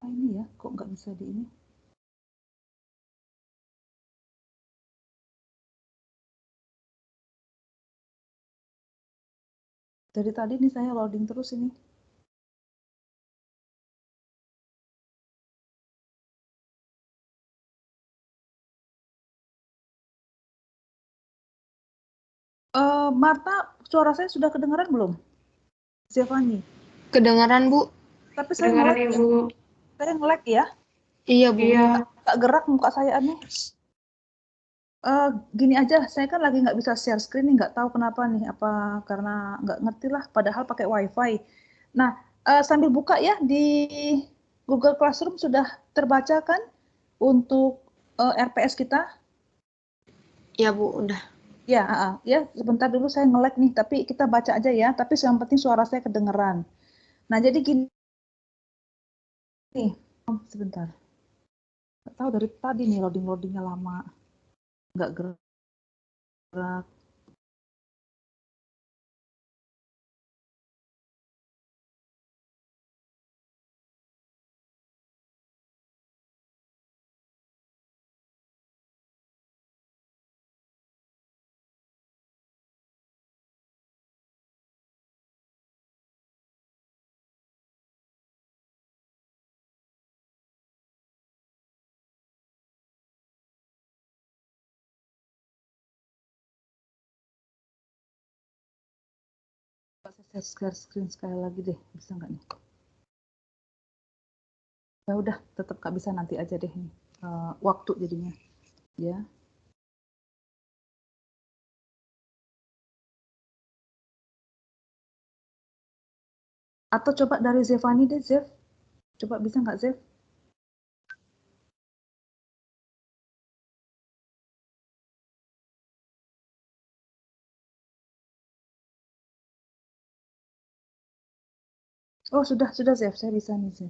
ini ya? Kok nggak bisa di ini? Dari tadi nih saya loading terus ini. Marta, suara saya sudah kedengaran belum? Zevani. Kedengaran, Bu. Tapi saya Kedengaran, nge-lag. Ibu. Saya nge-lag ya. Iya, Bu. Iya. Nggak gerak muka saya aneh. Gini aja, saya kan lagi nggak bisa share screen nih, nggak tahu kenapa nih, apa karena nggak ngerti lah, padahal pakai WiFi. Nah, sambil buka ya di Google Classroom sudah terbaca kan untuk RPS kita? Iya, Bu, udah. Ya, ya sebentar dulu saya nge-lag nih, tapi kita baca aja ya. Tapi yang penting suara saya kedengeran. Nah, jadi gini nih, sebentar. Nggak tahu dari tadi nih loadingnya lama, nggak gerak. Saya share screen sekali lagi deh, bisa nggak nih? Ya udah, tetap nggak bisa, nanti aja deh nih, waktu jadinya, ya. Atau coba dari Zevani deh, Zev. Coba bisa nggak, Zev? Oh, sudah, Zev. Saya bisa nih, Zev.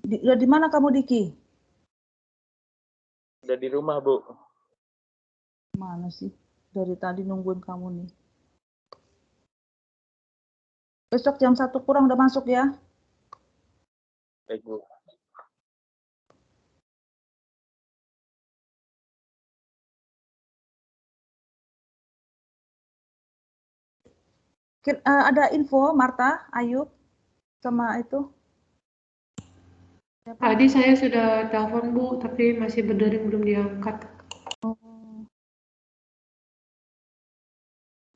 Di mana kamu, Diki? Udah di rumah, Bu. Mana sih? Dari tadi nungguin kamu nih. Besok jam 1 kurang udah masuk ya? Baik, Bu. Ada info, Marta, Ayub, sama itu? Tadi saya sudah telepon, Bu, tapi masih berdering, belum diangkat. Oh.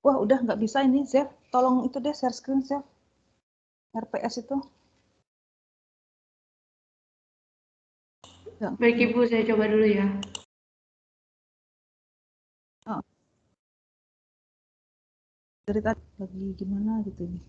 Wah, udah nggak bisa ini, Zev. Tolong itu deh, share screen, Zev. RPS itu. Ya. Baik, Ibu, saya coba dulu ya. Oh. Dari tadi lagi gimana gitu nih.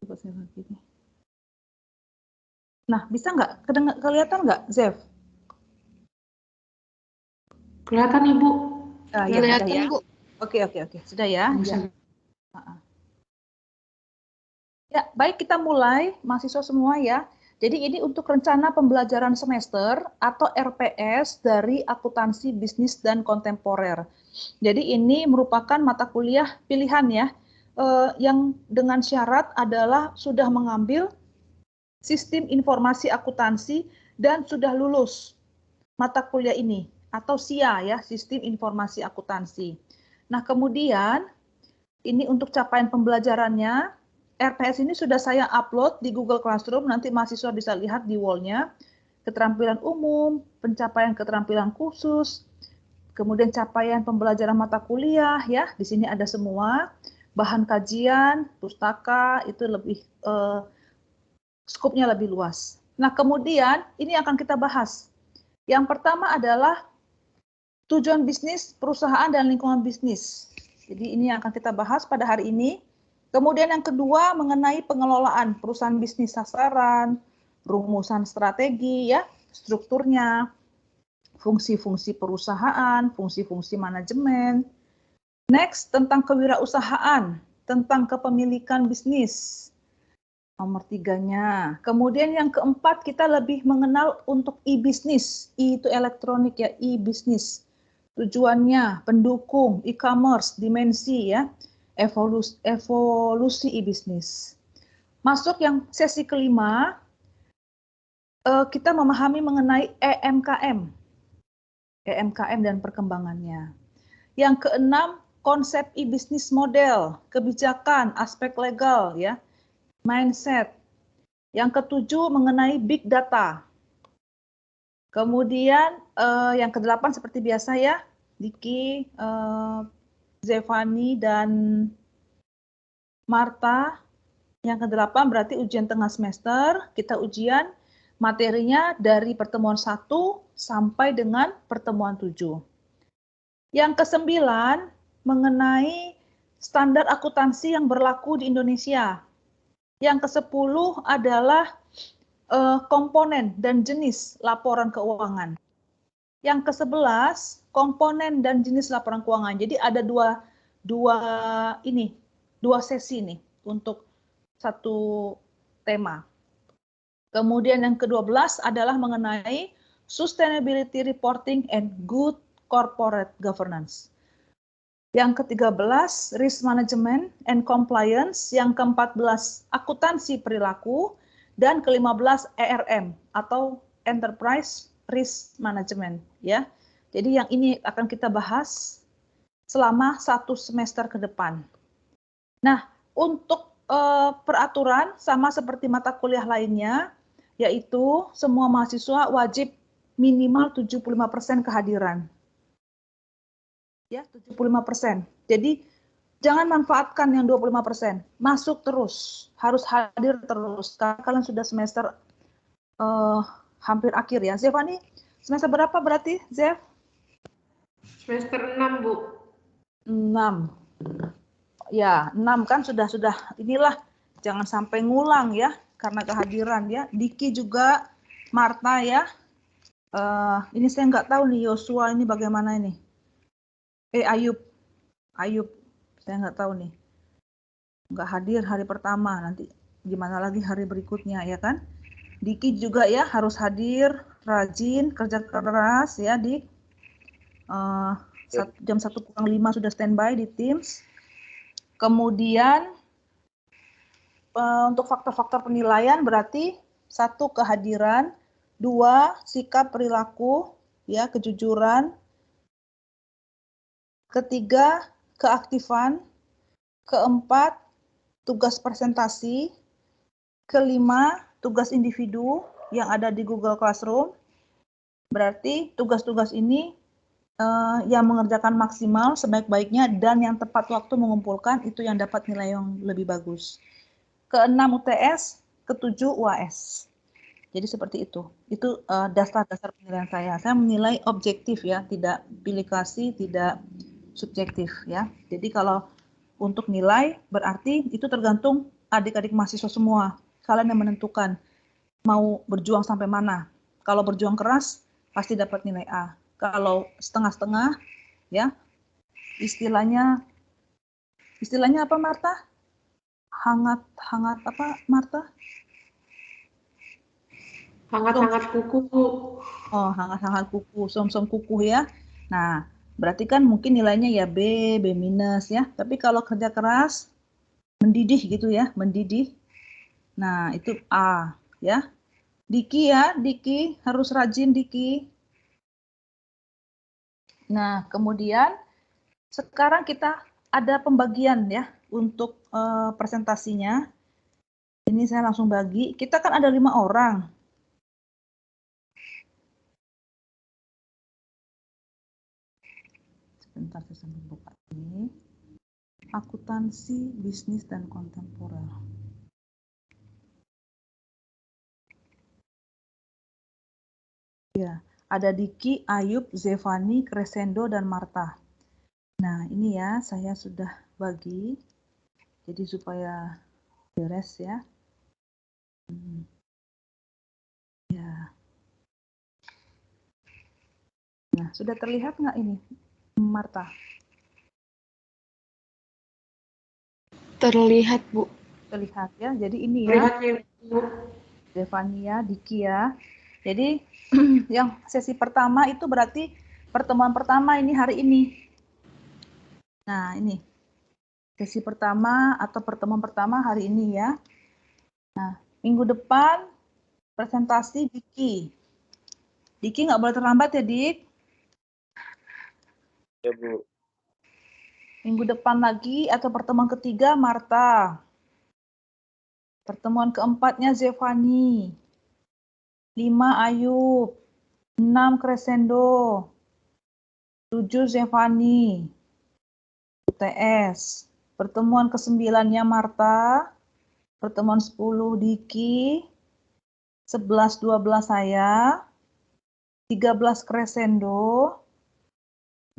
Coba saya lagi nih. Nah, bisa nggak? Kelihatan nggak, Zev? Kelihatan, Ibu. Ya, Kelihatan, ya. Bu. Oke. Sudah ya. Bisa. Ya, baik, kita mulai, mahasiswa semua ya. Jadi ini untuk rencana pembelajaran semester atau RPS dari akuntansi bisnis dan kontemporer. Jadi ini merupakan mata kuliah pilihan ya, yang dengan syarat adalah sudah mengambil sistem informasi akuntansi dan sudah lulus mata kuliah ini atau SIA ya, sistem informasi akuntansi. Nah, kemudian ini untuk capaian pembelajarannya, RPS ini sudah saya upload di Google Classroom, nanti mahasiswa bisa lihat di wall-nya. Keterampilan umum, pencapaian keterampilan khusus, kemudian capaian pembelajaran mata kuliah ya, di sini ada semua. Bahan kajian, pustaka, itu lebih skopnya lebih luas. Nah, kemudian ini akan kita bahas. Yang pertama adalah tujuan bisnis, perusahaan, dan lingkungan bisnis. Jadi ini yang akan kita bahas pada hari ini. Kemudian yang kedua mengenai pengelolaan perusahaan bisnis sasaran, rumusan strategi ya, strukturnya, fungsi-fungsi perusahaan, fungsi-fungsi manajemen. Next, tentang kewirausahaan, tentang kepemilikan bisnis. Nomor 3-nya. Kemudian yang keempat, kita lebih mengenal untuk e-business. E itu elektronik ya, e-business. Tujuannya, pendukung, e-commerce, dimensi ya, evolusi e-business. Masuk yang sesi kelima, kita memahami mengenai EMKM. EMKM dan perkembangannya. Yang keenam, konsep e-business model, kebijakan, aspek legal ya, mindset. Yang ketujuh mengenai big data. Kemudian yang kedelapan seperti biasa ya, Diki, Zevani dan Marta. Yang kedelapan berarti ujian tengah semester, kita ujian materinya dari pertemuan 1 sampai dengan pertemuan 7. Yang kesembilan mengenai standar akuntansi yang berlaku di Indonesia. Yang ke-10 adalah komponen dan jenis laporan keuangan. Yang ke-11 komponen dan jenis laporan keuangan. Jadi ada dua sesi nih untuk satu tema. Kemudian yang ke-12 adalah mengenai sustainability reporting and good corporate governance. Yang ke-13, risk management and compliance. Yang ke-14, akuntansi perilaku. Dan ke-15, ERM atau enterprise risk management. Ya. Jadi yang ini akan kita bahas selama 1 semester ke depan. Nah, untuk peraturan sama seperti mata kuliah lainnya, yaitu semua mahasiswa wajib minimal 75% kehadiran. Ya, 75%. Jadi jangan manfaatkan yang 25%. Masuk terus, harus hadir terus. Karena kalian sudah semester hampir akhir ya. Zevani, semester berapa berarti, Zev? Semester 6, Bu. 6. Ya, 6 kan sudah inilah, jangan sampai ngulang ya karena kehadiran ya. Diki juga, Marta ya. Ini saya nggak tahu nih Yosua ini bagaimana ini. Ayub, saya nggak tahu nih. Nggak hadir hari pertama, nanti gimana lagi hari berikutnya ya kan. Diki juga ya harus hadir, rajin, kerja keras ya di jam 1:05 sudah standby di Teams. Kemudian untuk faktor-faktor penilaian berarti 1 kehadiran, 2 sikap perilaku ya, kejujuran, ketiga keaktifan, keempat tugas presentasi, kelima tugas individu yang ada di Google Classroom. Berarti tugas-tugas ini yang mengerjakan maksimal sebaik-baiknya dan yang tepat waktu mengumpulkan itu yang dapat nilai yang lebih bagus. Keenam UTS, ketujuh UAS. Jadi seperti itu. Itu dasar-dasar penilaian saya. Saya menilai objektif ya, tidak pilih kasih, tidak subjektif ya. Jadi kalau untuk nilai berarti itu tergantung adik-adik mahasiswa semua. Kalian yang menentukan mau berjuang sampai mana. Kalau berjuang keras pasti dapat nilai A. Kalau setengah-setengah ya, istilahnya apa Marta? Hangat apa Marta? Hangat-hangat kuku, Bu. Oh, hangat-hangat kuku, som-som kuku ya. Nah, berarti kan mungkin nilainya ya B minus ya. Tapi kalau kerja keras, mendidih gitu ya, mendidih. Nah, itu A ya. Diki ya, Diki harus rajin Diki. Nah, kemudian sekarang kita ada pembagian ya untuk presentasinya. Ini saya langsung bagi. Kita kan ada 5 orang. Sebentar saya sambil buka ini. Akuntansi, bisnis, dan kontemporer. Ya, ada Diki, Ayub, Zevani, Crescendo, dan Marta. Nah, ini ya, saya sudah bagi. Jadi supaya beres ya. Nah, sudah terlihat nggak ini, Marta? Terlihat, Bu. Terlihat ya. Jadi ini ya, Lihat ya, Bu. Devania, Diki ya. Jadi yang sesi pertama itu berarti pertemuan pertama ini hari ini. Nah, ini sesi pertama atau pertemuan pertama hari ini ya. Nah, minggu depan presentasi Diki. Diki nggak boleh terlambat ya, Dik. Ya, Bu. Minggu depan lagi atau pertemuan ketiga Marta. Pertemuan keempatnya Zevani. 5 Ayub. 6 Crescendo. 7 Zevani. UTS. Pertemuan ke-9-nya Marta. Pertemuan 10 Diki. 11-12 saya. 13 Crescendo.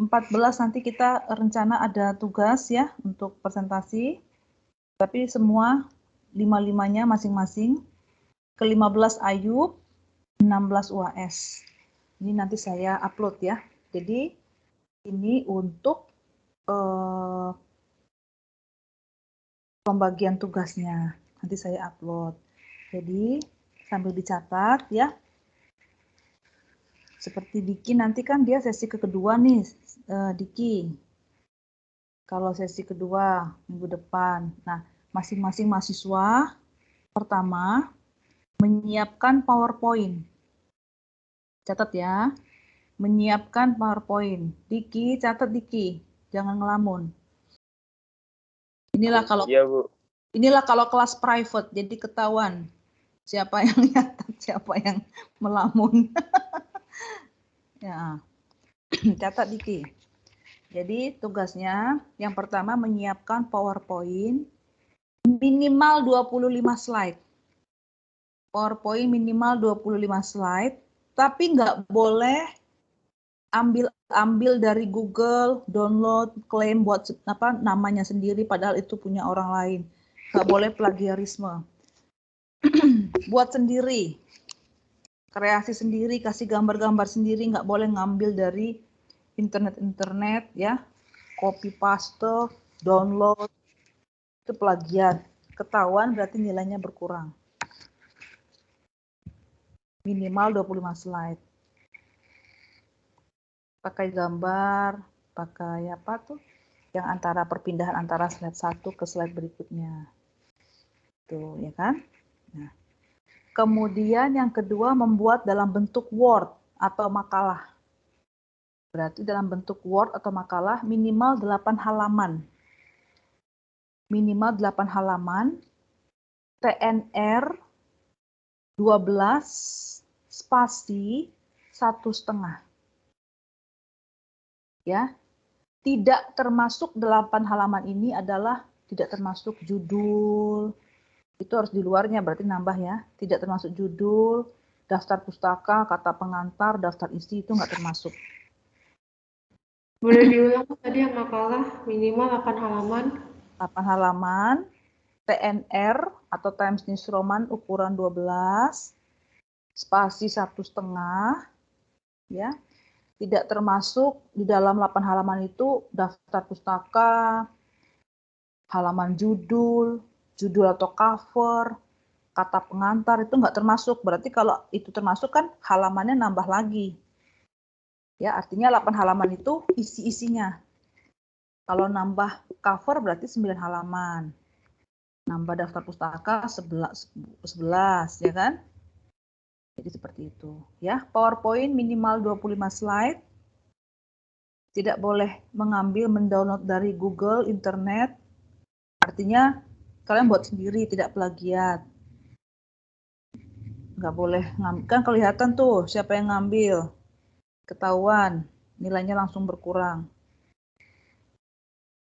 14 nanti kita rencana ada tugas ya untuk presentasi. Tapi semua 5-5-nya masing-masing. Ke-15 Ayub, 16 UAS. Ini nanti saya upload ya. Jadi ini untuk pembagian tugasnya. Nanti saya upload. Jadi sambil dicatat ya. Seperti Diki nanti kan dia sesi kedua nih, Diki. Kalau sesi kedua minggu depan. Nah, masing-masing mahasiswa pertama menyiapkan PowerPoint. Catat ya. Menyiapkan PowerPoint. Diki, catat Diki. Jangan ngelamun. Inilah kalau Iya, Bu. inilah kalau kelas private, jadi ketahuan siapa yang nyatat, siapa yang melamun. Ya. Catat Diki. Jadi tugasnya yang pertama menyiapkan PowerPoint minimal 25 slide. PowerPoint minimal 25 slide, tapi nggak boleh ambil dari Google, download, klaim buat apa namanya sendiri padahal itu punya orang lain. Nggak boleh plagiarisme. Buat sendiri. Kreasi sendiri, kasih gambar-gambar sendiri, nggak boleh ngambil dari internet ya. Copy paste, download, itu plagiat. Ketahuan berarti nilainya berkurang. Minimal 25 slide. Pakai gambar, pakai apa tuh? Yang antara perpindahan antara slide satu ke slide berikutnya. Tuh, ya kan? Nah. Kemudian yang kedua membuat dalam bentuk Word atau makalah. Berarti dalam bentuk Word atau makalah minimal 8 halaman. Minimal 8 halaman. TNR 12 spasi 1,5. Ya. Tidak termasuk 8 halaman ini adalah tidak termasuk judul. Itu harus di luarnya, berarti nambah ya. Tidak termasuk judul, daftar pustaka, kata pengantar, daftar isi, itu nggak termasuk. Boleh diulang tadi yang makalah minimal 8 halaman. 8 halaman, TNR atau Times New Roman ukuran 12, spasi 1,5, ya. Tidak termasuk di dalam 8 halaman itu daftar pustaka, halaman judul, judul atau cover, kata pengantar itu nggak termasuk. Berarti kalau itu termasuk kan halamannya nambah lagi. Ya, artinya 8 halaman itu isi-isinya. Kalau nambah cover berarti 9 halaman. Nambah daftar pustaka 11 ya kan? Jadi seperti itu. Ya, PowerPoint minimal 25 slide. Tidak boleh mengambil, mendownload dari Google, internet. Artinya kalian buat sendiri, tidak plagiat. Nggak boleh ngambil, kan kelihatan tuh siapa yang ngambil. Ketahuan, nilainya langsung berkurang.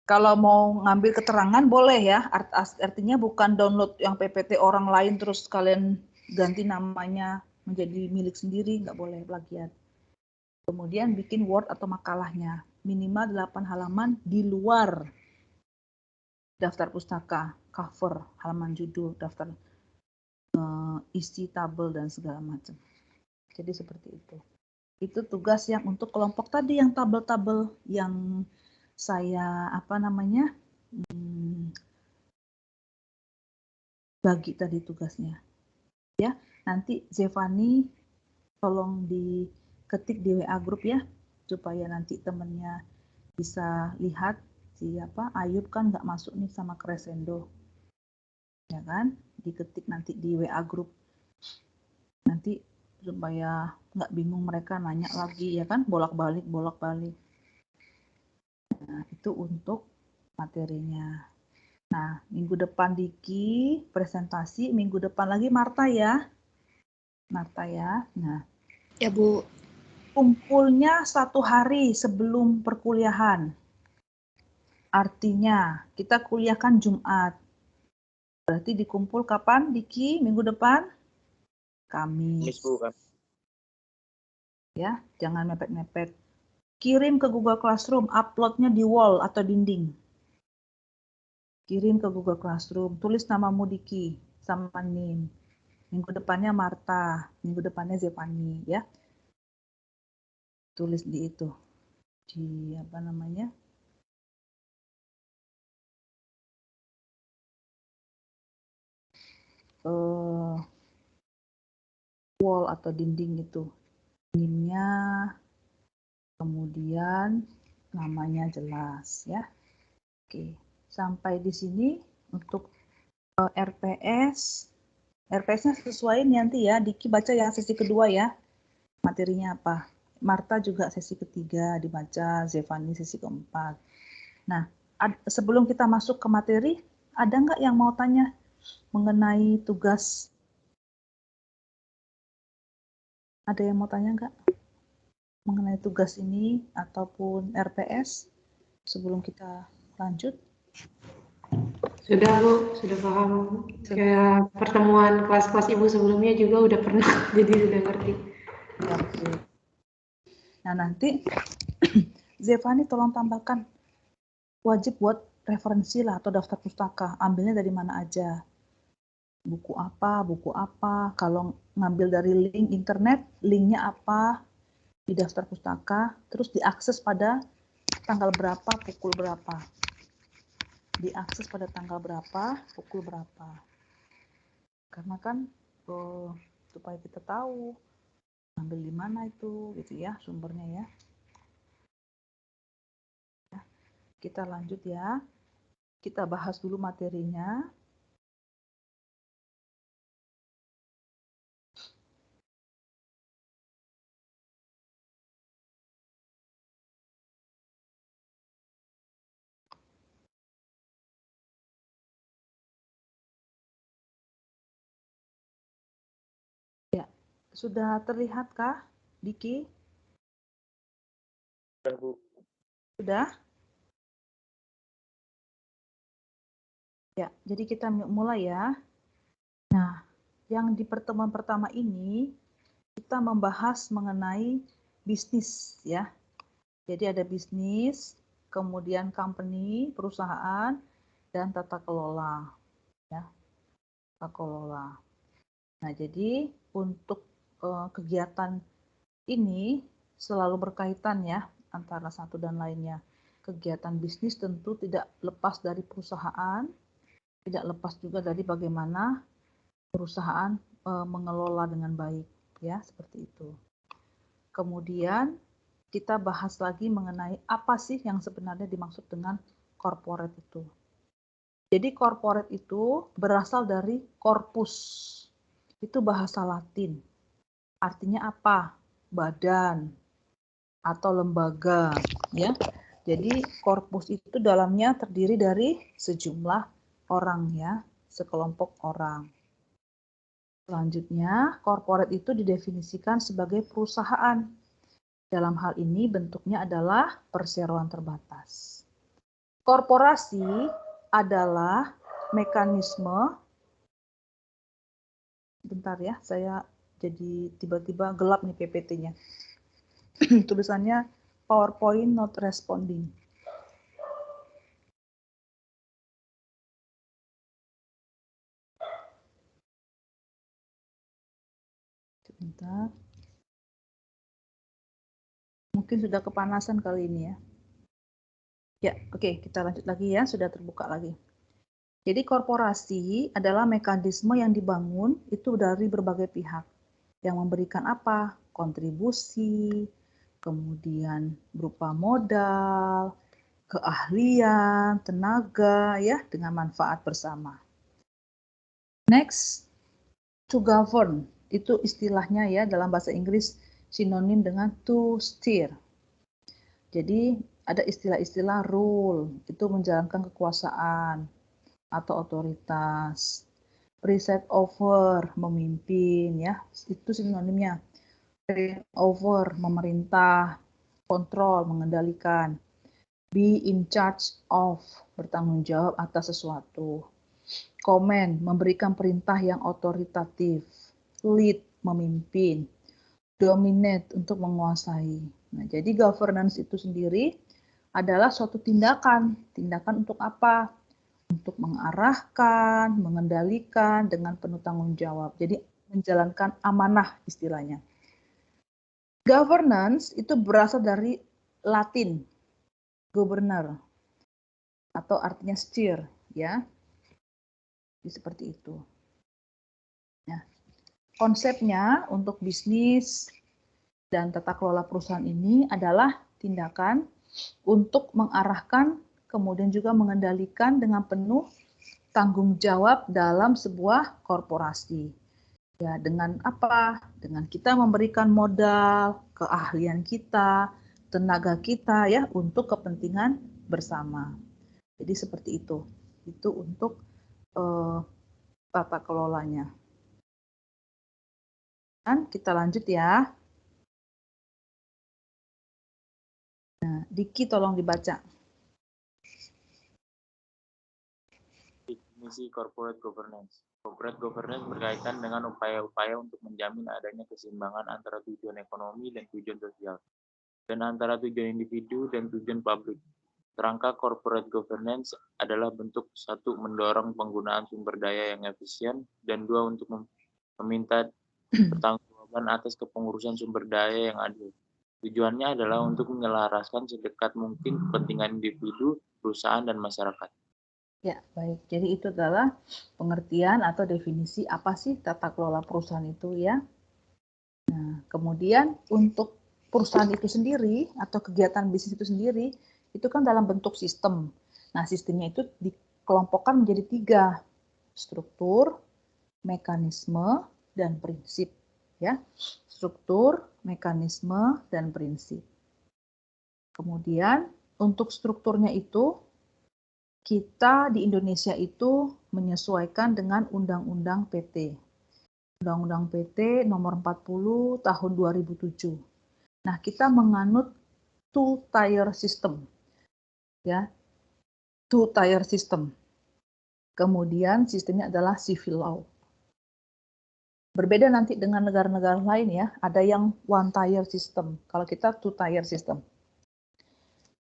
Kalau mau ngambil keterangan boleh ya, artinya bukan download yang PPT orang lain terus kalian ganti namanya menjadi milik sendiri, nggak boleh plagiat. Kemudian bikin Word atau makalahnya, minimal 8 halaman di luar daftar pustaka, cover, halaman judul, daftar isi tabel dan segala macam. Jadi seperti itu. Itu tugas yang untuk kelompok tadi yang tabel-tabel yang saya bagi tadi tugasnya. Ya, nanti Zevani tolong diketik di WA grup ya, supaya nanti temennya bisa lihat siapa Ayub kan nggak masuk nih sama Crescendo, ya kan? Diketik nanti di WA grup, nanti supaya nggak bingung mereka nanya lagi ya kan, bolak-balik. Nah, itu untuk materinya. Nah, minggu depan Diki presentasi, minggu depan lagi Marta ya. Nah, Ya, Bu. kumpulnya 1 hari sebelum perkuliahan. Artinya, kita kuliah kan Jumat. Berarti dikumpul kapan, Diki? Minggu depan? Miss Kamis. Bu kan. Ya, jangan mepet-mepet. Kirim ke Google Classroom, uploadnya di wall atau dinding. Kirim ke Google Classroom, tulis namamu Diki sama NIM. Minggu depannya Marta, minggu depannya Zevani ya. Tulis di itu. Di wall atau dinding itu. NIM-nya, kemudian namanya jelas ya. Oke, sampai di sini untuk RPS. RPS-nya sesuaiin nanti ya, Diki baca yang sesi kedua ya. Materinya apa? Marta juga sesi ketiga dibaca, Zevani sesi keempat. Nah, sebelum kita masuk ke materi, ada nggak yang mau tanya mengenai tugas? Ada yang mau tanya nggak? Mengenai tugas ini ataupun RPS sebelum kita lanjut? Sudah Bu, sudah paham. Kayak pertemuan kelas-kelas Ibu sebelumnya juga udah pernah, jadi sudah ngerti. Oke. Nah, nanti Zevani tolong tambahkan wajib buat referensi lah atau daftar pustaka. Ambilnya dari mana aja. Buku apa. Kalau ngambil dari link internet, linknya apa di daftar pustaka. Terus diakses pada tanggal berapa, pukul berapa. Diakses pada tanggal berapa, pukul berapa. Karena kan supaya kita tahu ambil di mana itu gitu ya sumbernya ya. Kita lanjut ya. Kita bahas dulu materinya. Ya, sudah terlihatkah, Diki? Sudah Bu. Sudah? Ya, jadi kita mulai ya. Nah, yang di pertemuan pertama ini kita membahas mengenai bisnis ya. Jadi ada bisnis, kemudian company, perusahaan, dan tata kelola. Ya, tata kelola. Nah, jadi untuk kegiatan ini selalu berkaitan ya antara satu dan lainnya. Kegiatan bisnis tentu tidak lepas dari perusahaan, tidak lepas juga dari bagaimana perusahaan mengelola dengan baik ya, seperti itu. Kemudian kita bahas lagi mengenai apa sih yang sebenarnya dimaksud dengan corporate itu. Jadi corporate itu berasal dari corpus. Itu bahasa Latin. Artinya apa? Badan atau lembaga ya. Jadi korpus itu dalamnya terdiri dari sejumlah orang ya, sekelompok orang. Selanjutnya, corporate itu didefinisikan sebagai perusahaan. Dalam hal ini bentuknya adalah perseroan terbatas. Korporasi adalah mekanisme, bentar ya, saya jadi tiba-tiba gelap nih PPT-nya. Tulisannya PowerPoint not responding. Sebentar. Mungkin sudah kepanasan kali ini ya. Ya, oke, kita lanjut lagi ya, sudah terbuka lagi. Jadi korporasi adalah mekanisme yang dibangun itu dari berbagai pihak. Yang memberikan apa? Kontribusi, kemudian berupa modal, keahlian, tenaga, ya, dengan manfaat bersama. Next, to govern, itu istilahnya ya dalam bahasa Inggris sinonim dengan to steer. Jadi ada istilah-istilah rule, itu menjalankan kekuasaan atau otoritas. Preside over, memimpin ya, itu sinonimnya. Reign over, memerintah, kontrol, mengendalikan. Be in charge of, bertanggung jawab atas sesuatu. Command, memberikan perintah yang otoritatif. Lead, memimpin. Dominate, untuk menguasai. Nah, jadi governance itu sendiri adalah suatu tindakan. Tindakan untuk apa? Untuk mengarahkan, mengendalikan dengan penuh tanggung jawab. Jadi menjalankan amanah istilahnya. Governance itu berasal dari Latin, governor, atau artinya steer, ya. Jadi seperti itu. Nah, konsepnya untuk bisnis dan tata kelola perusahaan ini adalah tindakan untuk mengarahkan, kemudian juga mengendalikan dengan penuh tanggung jawab dalam sebuah korporasi. Ya, dengan apa? Dengan kita memberikan modal, keahlian kita, tenaga kita ya untuk kepentingan bersama. Jadi seperti itu. Itu untuk tata kelolanya. Dan kita lanjut ya. Nah, Diki tolong dibaca. Definisi corporate governance. Corporate governance berkaitan dengan upaya-upaya untuk menjamin adanya keseimbangan antara tujuan ekonomi dan tujuan sosial, dan antara tujuan individu dan tujuan publik. Kerangka corporate governance adalah bentuk satu, mendorong penggunaan sumber daya yang efisien, dan dua, untuk meminta pertanggungjawaban atas kepengurusan sumber daya yang adil. Tujuannya adalah untuk menyelaraskan sedekat mungkin kepentingan individu, perusahaan, dan masyarakat. Ya, baik. Jadi itu adalah pengertian atau definisi apa sih tata kelola perusahaan itu ya. Nah, kemudian untuk perusahaan itu sendiri atau kegiatan bisnis itu sendiri, itu kan dalam bentuk sistem. Nah, sistemnya itu dikelompokkan menjadi 3, struktur, mekanisme, dan prinsip. Ya, struktur, mekanisme, dan prinsip. Kemudian untuk strukturnya itu, kita di Indonesia itu menyesuaikan dengan Undang-Undang PT. Undang-Undang PT nomor 40 tahun 2007. Nah, kita menganut two-tier system. Ya, two-tier system. Kemudian sistemnya adalah civil law. Berbeda nanti dengan negara-negara lain ya, ada yang one-tier system. Kalau kita two-tier system.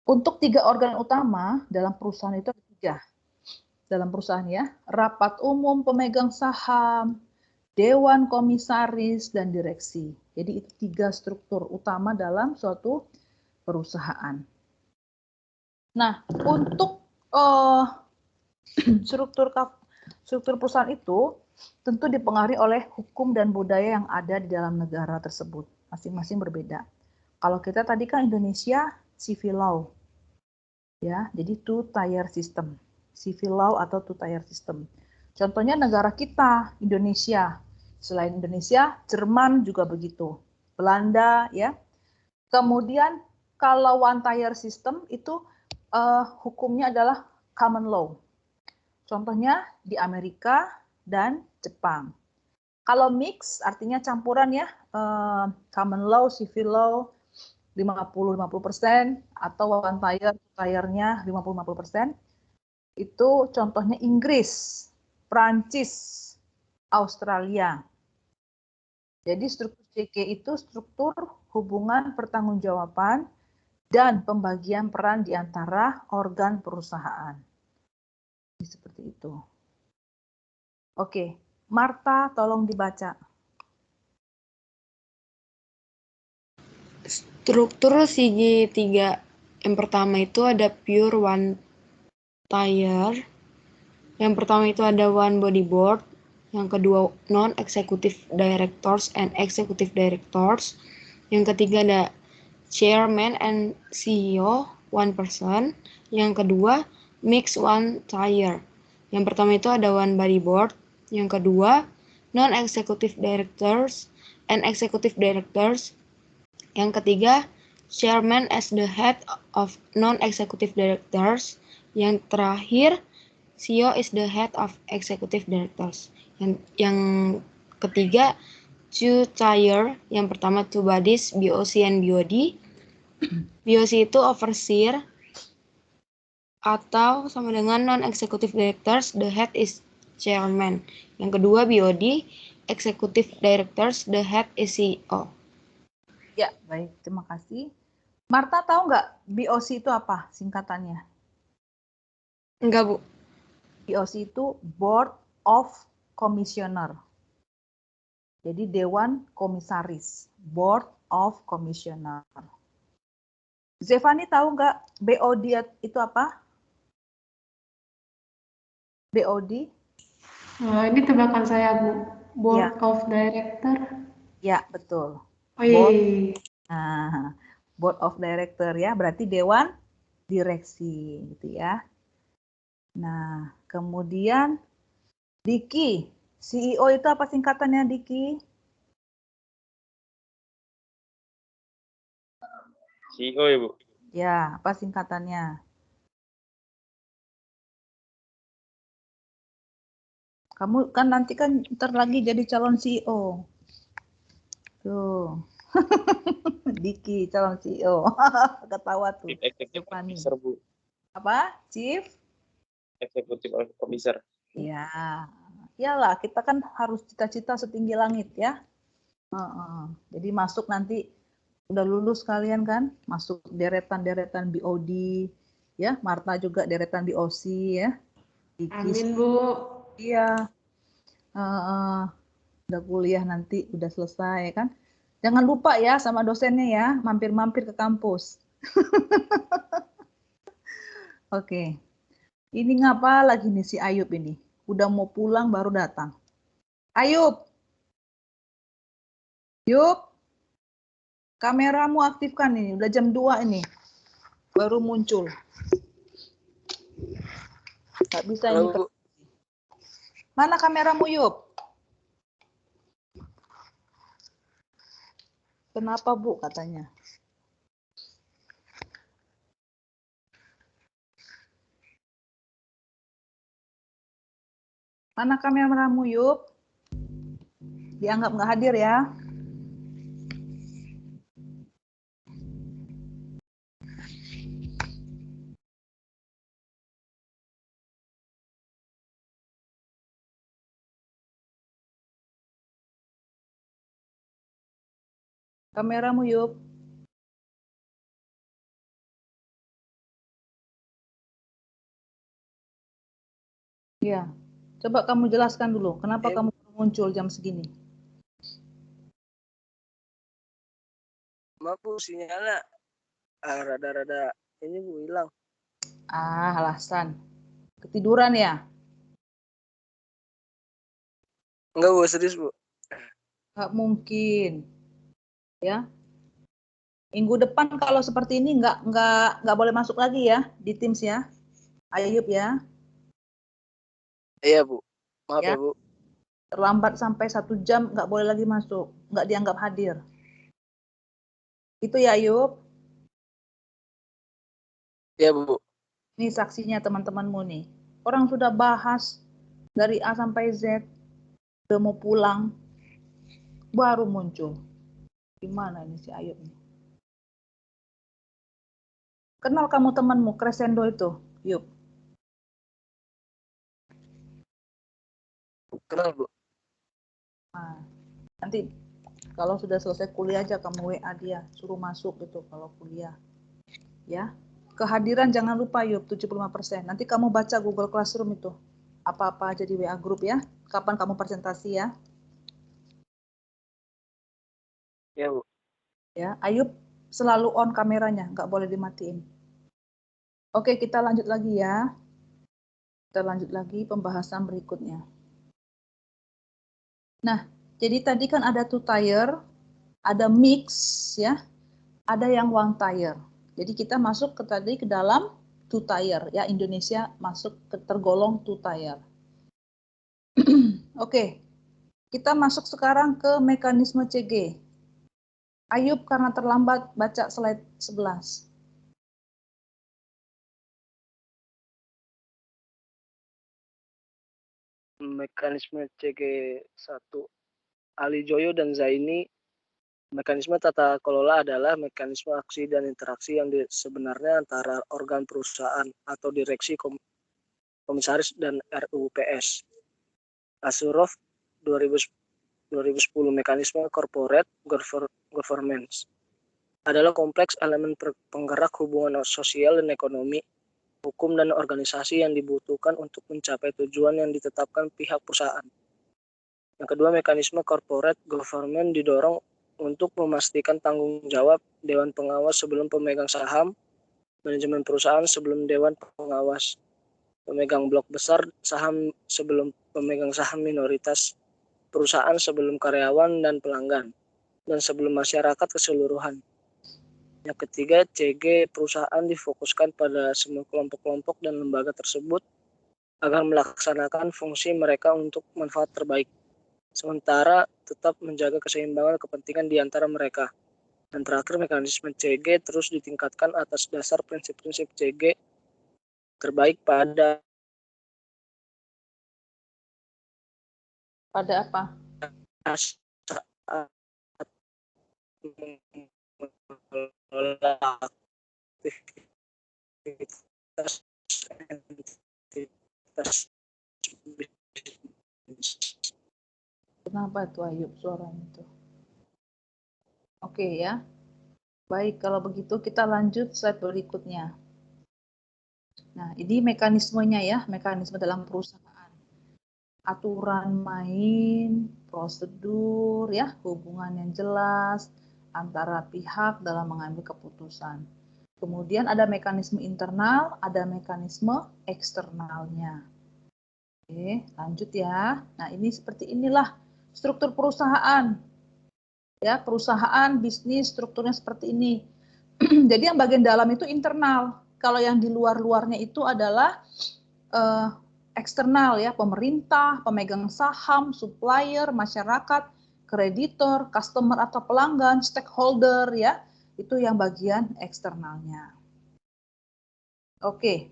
Untuk 3 organ utama dalam perusahaan itu ada 3. Dalam perusahaan ya, rapat umum pemegang saham, dewan komisaris, dan direksi. Jadi itu 3 struktur utama dalam suatu perusahaan. Nah, untuk struktur perusahaan itu tentu dipengaruhi oleh hukum dan budaya yang ada di dalam negara tersebut. Masing-masing berbeda. Kalau kita tadi kan Indonesia civil law. Ya, jadi two-tier system. Civil law atau two-tier system. Contohnya negara kita, Indonesia. Selain Indonesia, Jerman juga begitu. Belanda ya. Kemudian kalau one-tier system itu hukumnya adalah common law. Contohnya di Amerika dan Jepang. Kalau mix artinya campuran ya, common law, civil law 50-50% atau one-tier, two-tiernya 50-50%. Itu contohnya Inggris, Prancis, Australia. Jadi struktur CK itu struktur hubungan pertanggungjawaban dan pembagian peran di antara organ perusahaan. Seperti itu. Oke, Marta tolong dibaca. Struktur CG3 yang pertama itu ada pure one tier. Yang pertama itu ada one body board. Yang kedua non-executive directors and executive directors. Yang ketiga ada chairman and CEO, one person. Yang kedua mix one tier. Yang pertama itu ada one body board. Yang kedua non-executive directors and executive directors. Yang ketiga, chairman as the head of non-executive directors. Yang terakhir, CEO is the head of executive directors. Yang ketiga, two tier. Yang pertama, two bodies, BOC and BOD. BOC itu overseer atau sama dengan non-executive directors, the head is chairman. Yang kedua, BOD, executive directors, the head is CEO. Ya, baik. Terima kasih. Marta tahu nggak BOC itu apa singkatannya? Enggak, Bu. BOC itu Board of Commissioner. Jadi Dewan Komisaris. Board of Commissioner. Zevani tahu nggak BOD itu apa? BOD? Ini tebakan saya, Bu. Board of Director. Ya, betul. Oh iya. Nah, Board of Director ya, berarti Dewan Direksi gitu ya. Nah, kemudian Diki, CEO itu apa singkatannya Diki? CEO ya, Bu? Ya, apa singkatannya? Kamu kan nanti kan ntar lagi jadi calon CEO. Tuh. Diki, calon CEO. Ketawa tuh. Chief Executive Stefani. Officer, Bu. Apa? Chief? Executive Officer. Ya, iyalah kita kan harus cita-cita setinggi langit ya. Jadi masuk nanti udah lulus kalian kan, masuk deretan-deretan BOD, ya. Marta juga deretan BOC ya. Amin, Bu. Iya. Udah kuliah nanti udah selesai kan. Jangan lupa ya sama dosennya ya, mampir-mampir ke kampus. Oke. Ini ngapa lagi nih si Ayub ini? Udah mau pulang baru datang. Ayub. Yuk. Kameramu aktifkan ini, udah jam 2 ini. Baru muncul. Nggak bisa ini. Mana kameramu, Yub? Kenapa, Bu, katanya? Mana kameramu, Yub? Dianggap nggak hadir ya. Kameramu, Yub. Iya. Coba kamu jelaskan dulu, kenapa kamu muncul jam segini? Maaf Bu, sinyalnya rada-rada ini Bu hilang. Alasan. Ketiduran ya? Enggak Bu, serius Bu. Nggak mungkin. Ya. Minggu depan kalau seperti ini nggak boleh masuk lagi ya di Teams ya. Ayub ya. Iya Bu, maaf Ya. ya Bu. Terlambat sampai 1 jam nggak boleh lagi masuk, nggak dianggap hadir. Itu ya Ayub. Iya Bu. Ini saksinya teman-temanmu nih. Orang sudah bahas dari A sampai Z, udah mau pulang, baru muncul. Gimana ini si Ayub nih? Kenal kamu temanmu Crescendo itu, Yub? Kenal Bu. Nah, nanti kalau sudah selesai kuliah aja kamu WA dia, suruh masuk gitu kalau kuliah. Ya. Kehadiran jangan lupa Yub, 75%. Nanti kamu baca Google Classroom itu. Apa-apa aja di WA group ya. Kapan kamu presentasi ya? Iya Bu. Ya, Ayub selalu on kameranya, nggak boleh dimatiin. Oke, kita lanjut lagi ya. Kita lanjut lagi pembahasan berikutnya. Nah, jadi tadi kan ada two tier, ada mix ya, ada yang one tier. Jadi kita masuk ke dalam two tier ya, Indonesia masuk tergolong two tier. Oke, kita masuk sekarang ke mekanisme CG. Ayub karena terlambat baca slide 11. Mekanisme CG1 Ali Joyo dan Zaini. Mekanisme tata kelola adalah mekanisme aksi dan interaksi yang sebenarnya antara organ perusahaan atau direksi, komisaris, dan RUPS. Asurov 2010. Mekanisme corporate governance adalah kompleks elemen penggerak hubungan sosial dan ekonomi, hukum, dan organisasi yang dibutuhkan untuk mencapai tujuan yang ditetapkan pihak perusahaan. Yang kedua, mekanisme corporate governance didorong untuk memastikan tanggung jawab Dewan Pengawas sebelum pemegang saham, manajemen perusahaan sebelum Dewan Pengawas, pemegang blok besar saham sebelum pemegang saham minoritas, perusahaan sebelum karyawan dan pelanggan, dan sebelum masyarakat keseluruhan. Yang ketiga, CG perusahaan difokuskan pada semua kelompok-kelompok dan lembaga tersebut agar melaksanakan fungsi mereka untuk manfaat terbaik, sementara tetap menjaga keseimbangan kepentingan di antara mereka. Dan terakhir, mekanisme CG terus ditingkatkan atas dasar prinsip-prinsip CG terbaik pada apa? saat mengelola aktivitas entitas bisnis. Kenapa tuh Ayub suaranya tuh? Oke ya. Baik, kalau begitu kita lanjut slide berikutnya. Nah, ini mekanismenya ya, mekanisme dalam perusahaan. Aturan main, prosedur ya, hubungan yang jelas antara pihak dalam mengambil keputusan. Kemudian ada mekanisme internal, ada mekanisme eksternalnya. Oke, lanjut ya. Nah, ini seperti inilah struktur perusahaan. Ya, perusahaan, bisnis, strukturnya seperti ini. Jadi yang bagian dalam itu internal. Kalau yang di luar-luarnya itu adalah eksternal ya, pemerintah, pemegang saham, supplier, masyarakat, kreditor, customer atau pelanggan, stakeholder ya. Itu yang bagian eksternalnya. Oke.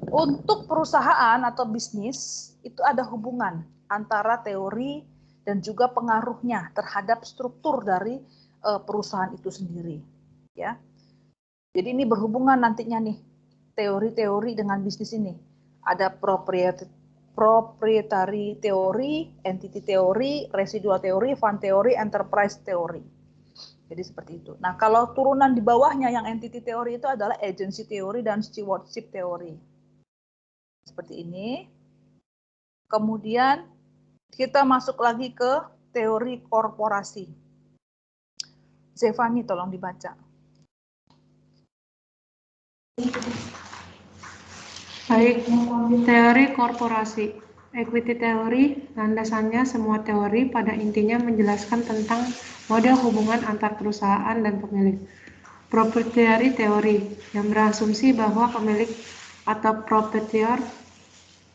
Untuk perusahaan atau bisnis itu ada hubungan antara teori dan juga pengaruhnya terhadap struktur dari perusahaan itu sendiri, ya. Jadi ini berhubungan nantinya nih teori-teori dengan bisnis ini. Ada proprietary teori, entity teori, residual teori, fund teori, enterprise teori. Jadi seperti itu. Nah, kalau turunan di bawahnya yang entity teori itu adalah agency teori dan stewardship teori. Seperti ini. Kemudian kita masuk lagi ke teori korporasi. Zevani, tolong dibaca. Baik, teori korporasi. Equity teori, landasannya semua teori pada intinya menjelaskan tentang model hubungan antar perusahaan dan pemilik. Proprietary teori, yang berasumsi bahwa pemilik atau proprietor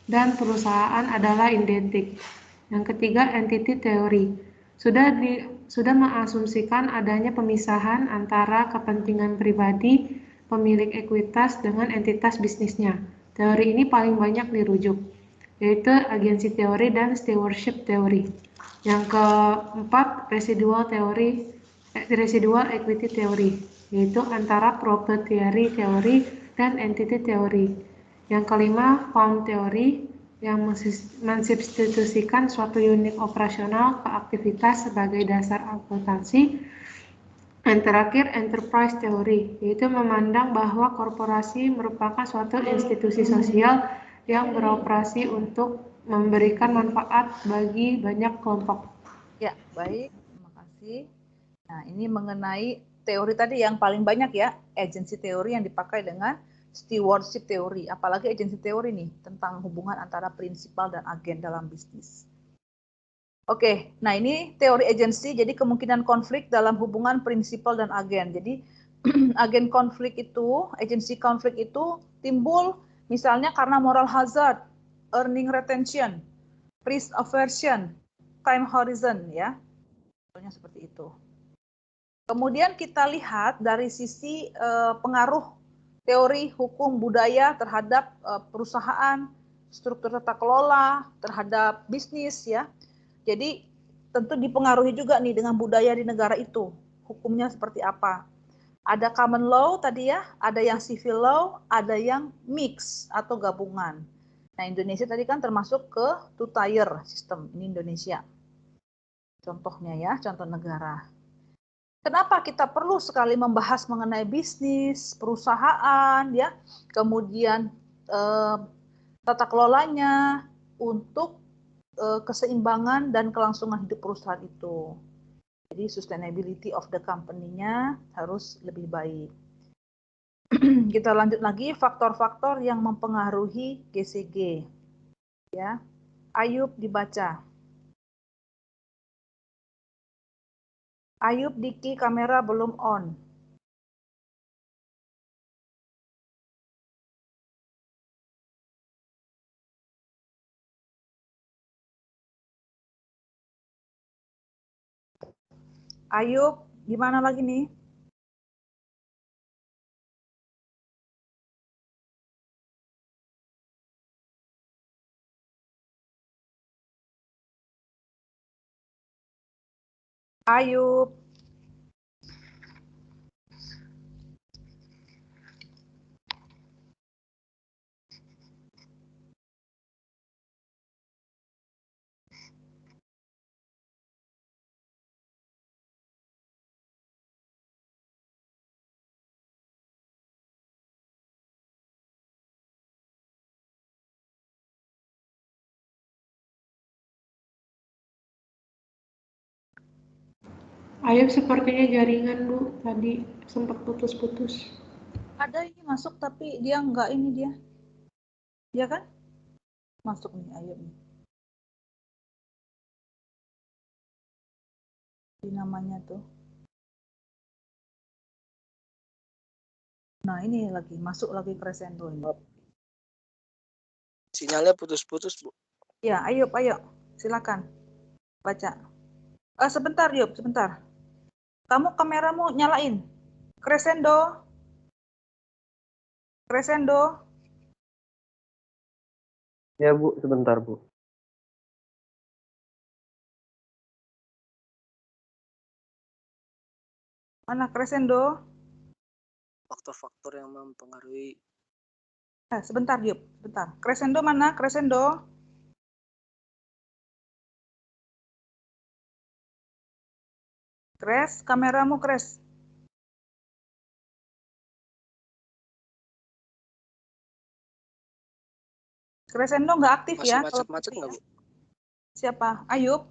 dan perusahaan adalah identik. Yang ketiga, entity teori. Sudah mengasumsikan adanya pemisahan antara kepentingan pribadi pemilik ekuitas dengan entitas bisnisnya. Teori ini paling banyak dirujuk, yaitu agensi teori dan stewardship teori. Yang keempat, residual equity teori, yaitu antara proprietary teori dan entity teori. Yang kelima, fund teori, yang mensubstitusikan suatu unit operasional ke aktivitas sebagai dasar akuntansi. Dan terakhir, enterprise teori, yaitu memandang bahwa korporasi merupakan suatu institusi sosial yang beroperasi untuk memberikan manfaat bagi banyak kelompok. Ya, baik. Terima kasih. Nah, ini mengenai teori tadi yang paling banyak ya, agency teori yang dipakai dengan stewardship teori. Apalagi agency teori nih, tentang hubungan antara prinsipal dan agen dalam bisnis. Oke, nah ini teori agency, jadi kemungkinan konflik dalam hubungan prinsipal dan agen. Jadi agen konflik itu, agency konflik itu timbul misalnya karena moral hazard, earning retention, risk aversion, time horizon ya. Contohnya seperti itu. Kemudian kita lihat dari sisi pengaruh teori hukum budaya terhadap perusahaan, struktur tata kelola, terhadap bisnis ya. Jadi tentu dipengaruhi juga nih dengan budaya di negara itu. Hukumnya seperti apa. Ada common law tadi ya, ada yang civil law, ada yang mix atau gabungan. Nah Indonesia tadi kan termasuk ke two-tier system, ini Indonesia. Contohnya ya, contoh negara. Kenapa kita perlu sekali membahas mengenai bisnis, perusahaan, ya, kemudian tata kelolanya untuk keseimbangan dan kelangsungan hidup perusahaan itu. Jadi sustainability of the company-nya harus lebih baik. Kita lanjut lagi faktor-faktor yang mempengaruhi GCG. Ya, Ayub dibaca. Ayub Diki kamera belum on. Ayub, gimana lagi nih? Ayub. Ayub sepertinya jaringan, Bu. Tadi sempat putus-putus. Ada ini masuk tapi dia enggak ini dia. Dia kan? Masuk nih Ayub nih. Di namanya tuh. Nah, ini lagi masuk lagi Crescendo ini. Sinyalnya putus-putus, Bu. Ya, Ayub, ayo. Silakan. Baca. Sebentar, Ayub, sebentar. Kamu kameramu nyalain. Crescendo. Crescendo. Ya Bu, sebentar Bu. Mana Crescendo? Faktor-faktor yang mempengaruhi. Sebentar, Ayub, sebentar. Crescendo mana? Crescendo. Crash, kameramu crash. Crescendo nggak aktif Masih ya? macet-macet nggak, Bu? Siapa? Ayub?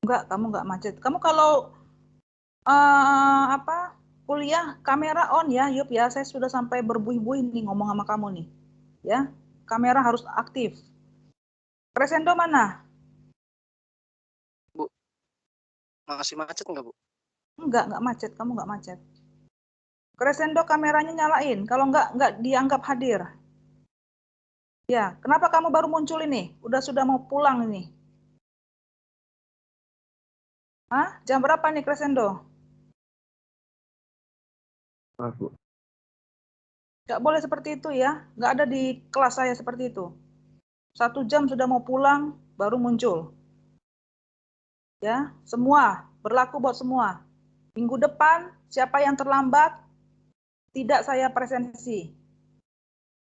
Enggak, kamu nggak macet. Kamu kalau kuliah kamera on ya, Ayub ya. Saya sudah sampai berbuih-buih nih ngomong sama kamu nih. Ya, kamera harus aktif. Crescendo mana? Bu, masih macet nggak, Bu? Enggak macet. Kamu nggak macet. Crescendo kameranya nyalain. Kalau nggak dianggap hadir. Ya, kenapa kamu baru muncul ini? Sudah mau pulang ini. Hah? Jam berapa nih Crescendo? Maaf Bu. Nggak boleh seperti itu ya. Nggak ada di kelas saya seperti itu. 1 jam sudah mau pulang, baru muncul. Ya, semua berlaku buat semua. Minggu depan, siapa yang terlambat, tidak saya presensi.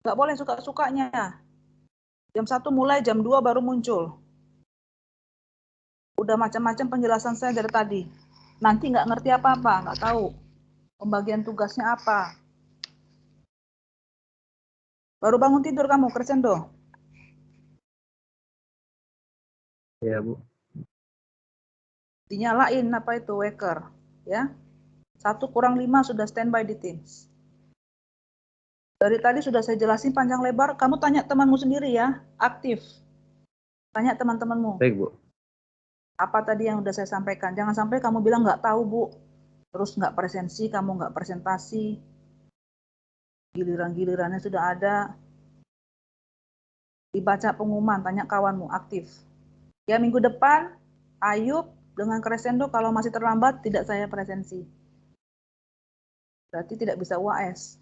Nggak boleh suka-sukanya. Jam 1 mulai, jam 2 baru muncul. Udah macam-macam penjelasan saya dari tadi. Nanti nggak ngerti apa-apa, nggak tahu. Pembagian tugasnya apa. Baru bangun tidur kamu, Crescendo? Ya Bu. Dinyalain apa itu waker, ya. 1 kurang 5 sudah standby di Teams. Dari tadi sudah saya jelasin panjang lebar, kamu tanya temanmu sendiri ya, aktif. Tanya teman-temanmu. Baik, Bu. Apa tadi yang udah saya sampaikan? Jangan sampai kamu bilang nggak tahu, Bu. Terus nggak presensi, kamu nggak presentasi. Giliran-gilirannya sudah ada. Dibaca pengumuman, tanya kawanmu, aktif. Ya, minggu depan, Ayub dengan Crescendo kalau masih terlambat, tidak saya presensi. Berarti tidak bisa UAS.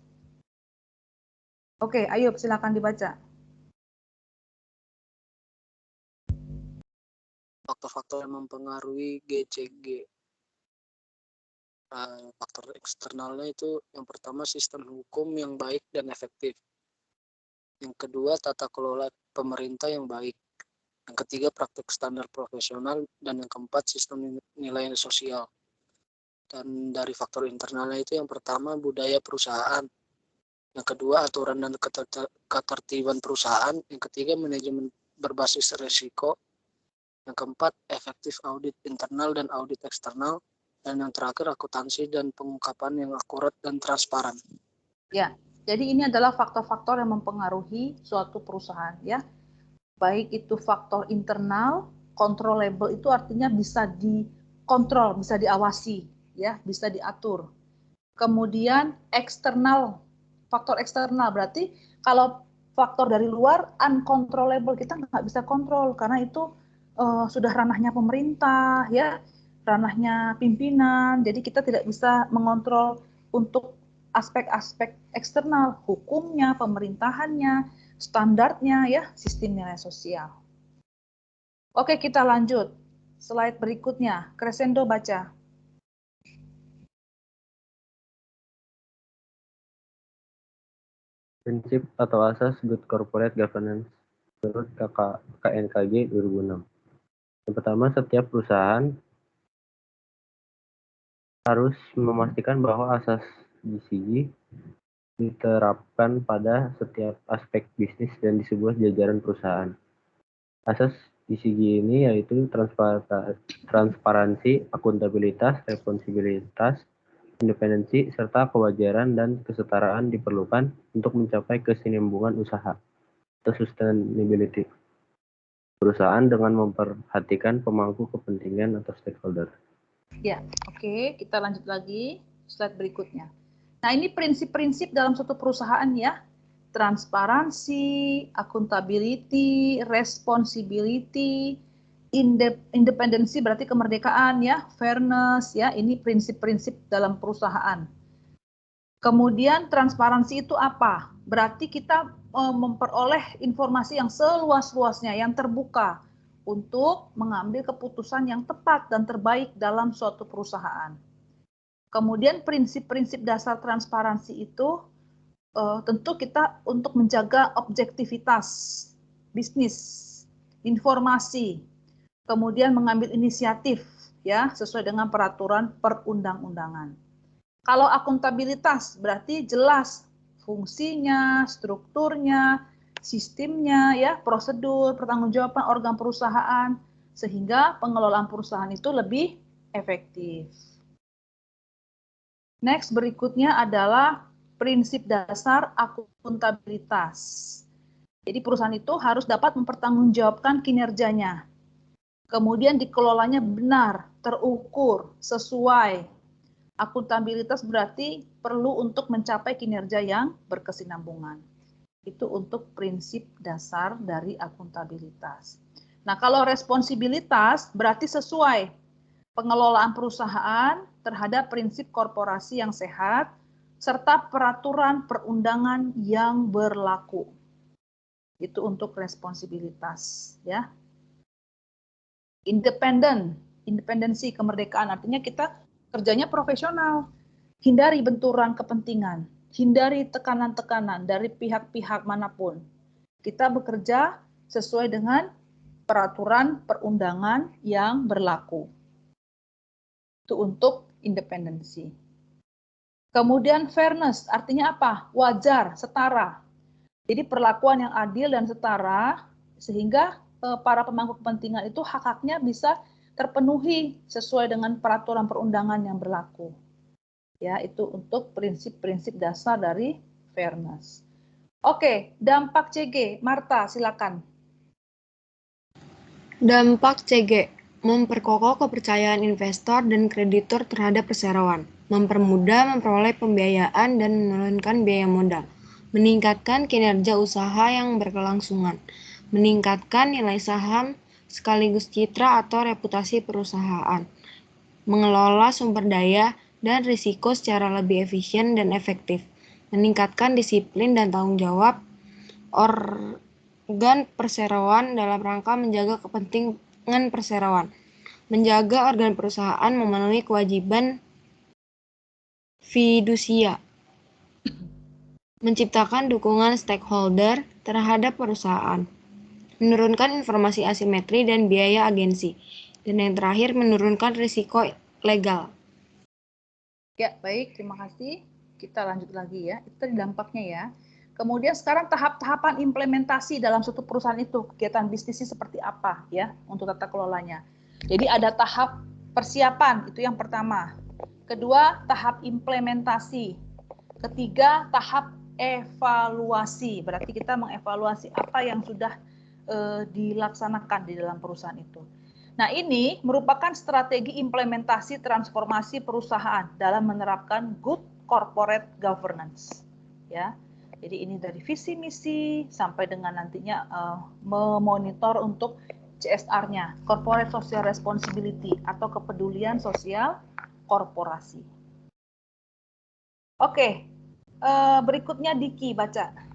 Oke, Ayub, silakan dibaca. Faktor-faktor yang mempengaruhi GCG. Faktor eksternalnya itu yang pertama sistem hukum yang baik dan efektif. Yang kedua tata kelola pemerintah yang baik. Yang ketiga praktik standar profesional. Dan yang keempat sistem nilai sosial. Dan dari faktor internalnya itu yang pertama budaya perusahaan. Yang kedua aturan dan ketertiban perusahaan. Yang ketiga manajemen berbasis risiko. Yang keempat efektif audit internal dan audit eksternal. Dan yang terakhir akuntansi dan pengungkapan yang akurat dan transparan. Ya, jadi ini adalah faktor-faktor yang mempengaruhi suatu perusahaan, ya. Baik itu faktor internal, controllable itu artinya bisa dikontrol, bisa diawasi, ya, bisa diatur. Kemudian eksternal, faktor eksternal berarti kalau faktor dari luar uncontrollable, kita nggak bisa kontrol karena itu sudah ranahnya pemerintah, ya, ranahnya pimpinan, jadi kita tidak bisa mengontrol untuk aspek-aspek eksternal, hukumnya, pemerintahannya, standarnya, ya, sistem nilai sosial. Oke, kita lanjut. Slide berikutnya, Crescendo baca. Prinsip atau asas Good Corporate Governance menurut KNKG 2006. Yang pertama, setiap perusahaan harus memastikan bahwa asas GCG diterapkan pada setiap aspek bisnis dan di sebuah jajaran perusahaan. Asas GCG ini yaitu transparansi, akuntabilitas, responsibilitas, independensi, serta kewajaran dan kesetaraan diperlukan untuk mencapai kesinambungan usaha atau sustainability perusahaan dengan memperhatikan pemangku kepentingan atau stakeholder. Ya, oke, kita lanjut lagi slide berikutnya. Nah, ini prinsip-prinsip dalam suatu perusahaan, ya. Transparansi, accountability, responsibility, independensi berarti kemerdekaan, ya, fairness, ya, ini prinsip-prinsip dalam perusahaan. Kemudian transparansi itu apa? Berarti kita memperoleh informasi yang seluas-luasnya, yang terbuka untuk mengambil keputusan yang tepat dan terbaik dalam suatu perusahaan. Kemudian prinsip-prinsip dasar transparansi itu tentu kita untuk menjaga objektivitas bisnis, informasi, kemudian mengambil inisiatif, ya, sesuai dengan peraturan perundang-undangan. Kalau akuntabilitas berarti jelas fungsinya, strukturnya, sistemnya, ya, prosedur, pertanggungjawaban organ perusahaan, sehingga pengelolaan perusahaan itu lebih efektif. Next, berikutnya adalah prinsip dasar akuntabilitas. Jadi perusahaan itu harus dapat mempertanggungjawabkan kinerjanya. Kemudian dikelolanya benar, terukur, sesuai. Akuntabilitas berarti perlu untuk mencapai kinerja yang berkesinambungan. Itu untuk prinsip dasar dari akuntabilitas. Nah, kalau responsibilitas berarti sesuai pengelolaan perusahaan terhadap prinsip korporasi yang sehat serta peraturan perundangan yang berlaku. Itu untuk responsibilitas, ya. Independensi, kemerdekaan artinya kita kerjanya profesional. Hindari benturan kepentingan, hindari tekanan-tekanan dari pihak-pihak manapun. Kita bekerja sesuai dengan peraturan perundangan yang berlaku. Itu untuk independensi. Kemudian fairness, artinya apa? Wajar, setara. Jadi perlakuan yang adil dan setara, sehingga para pemangku kepentingan itu hak-haknya bisa terpenuhi sesuai dengan peraturan perundangan yang berlaku. Ya, itu untuk prinsip-prinsip dasar dari fairness. Oke, dampak CG. Marta, silakan. Dampak CG, memperkokoh kepercayaan investor dan kreditur terhadap perseroan, mempermudah memperoleh pembiayaan dan menurunkan biaya modal, meningkatkan kinerja usaha yang berkelangsungan, meningkatkan nilai saham sekaligus citra atau reputasi perusahaan, mengelola sumber daya dan risiko secara lebih efisien dan efektif, meningkatkan disiplin dan tanggung jawab organ perseroan dalam rangka menjaga kepentingan perseroan, menjaga organ perusahaan memenuhi kewajiban fidusia, menciptakan dukungan stakeholder terhadap perusahaan, menurunkan informasi asimetri dan biaya agensi, dan yang terakhir menurunkan risiko legal. Ya, baik, terima kasih. Kita lanjut lagi ya. Itu tadi dampaknya ya. Kemudian sekarang tahap-tahapan implementasi dalam suatu perusahaan itu, kegiatan bisnisnya seperti apa ya untuk tata kelolanya. Jadi ada tahap persiapan, itu yang pertama. Kedua, tahap implementasi. Ketiga, tahap evaluasi. Berarti kita mengevaluasi apa yang sudah dilaksanakan di dalam perusahaan itu. Nah, ini merupakan strategi implementasi transformasi perusahaan dalam menerapkan good corporate governance. Ya, jadi ini dari visi misi sampai dengan nantinya memonitor untuk CSR-nya, corporate social responsibility atau kepedulian sosial korporasi. Oke, berikutnya Diki baca.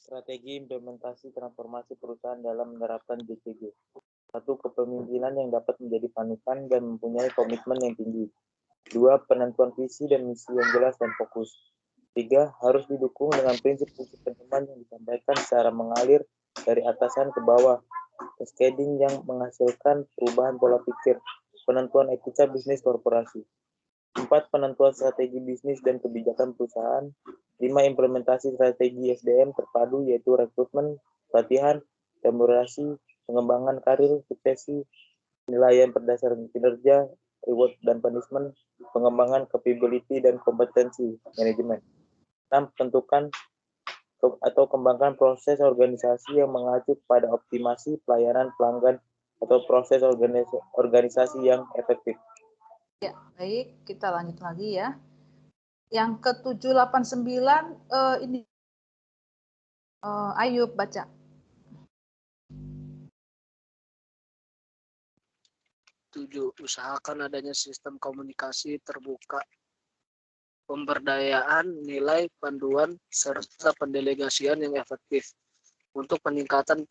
Strategi implementasi transformasi perusahaan dalam menerapkan JCG. 1. Kepemimpinan yang dapat menjadi panutan dan mempunyai komitmen yang tinggi. 2. Penentuan visi dan misi yang jelas dan fokus. 3. Harus didukung dengan prinsip-prinsip pedoman yang disampaikan secara mengalir dari atasan ke bawah. Cascading yang menghasilkan perubahan pola pikir. Penentuan etika bisnis korporasi. 4. Penentuan strategi bisnis dan kebijakan perusahaan. 5. Implementasi strategi SDM terpadu yaitu rekrutmen, pelatihan, remunerasi, pengembangan karir, suksesi, penilaian berdasarkan kinerja, reward dan punishment, pengembangan capability dan kompetensi manajemen. 6. Tentukan atau kembangkan proses organisasi yang mengacu pada optimasi pelayanan pelanggan atau proses organisasi yang efektif. Ya, baik, kita lanjut lagi ya. Yang ke-789 ini Ayub baca. 7. Usahakan adanya sistem komunikasi terbuka, pemberdayaan, nilai, panduan, serta pendelegasian yang efektif untuk peningkatan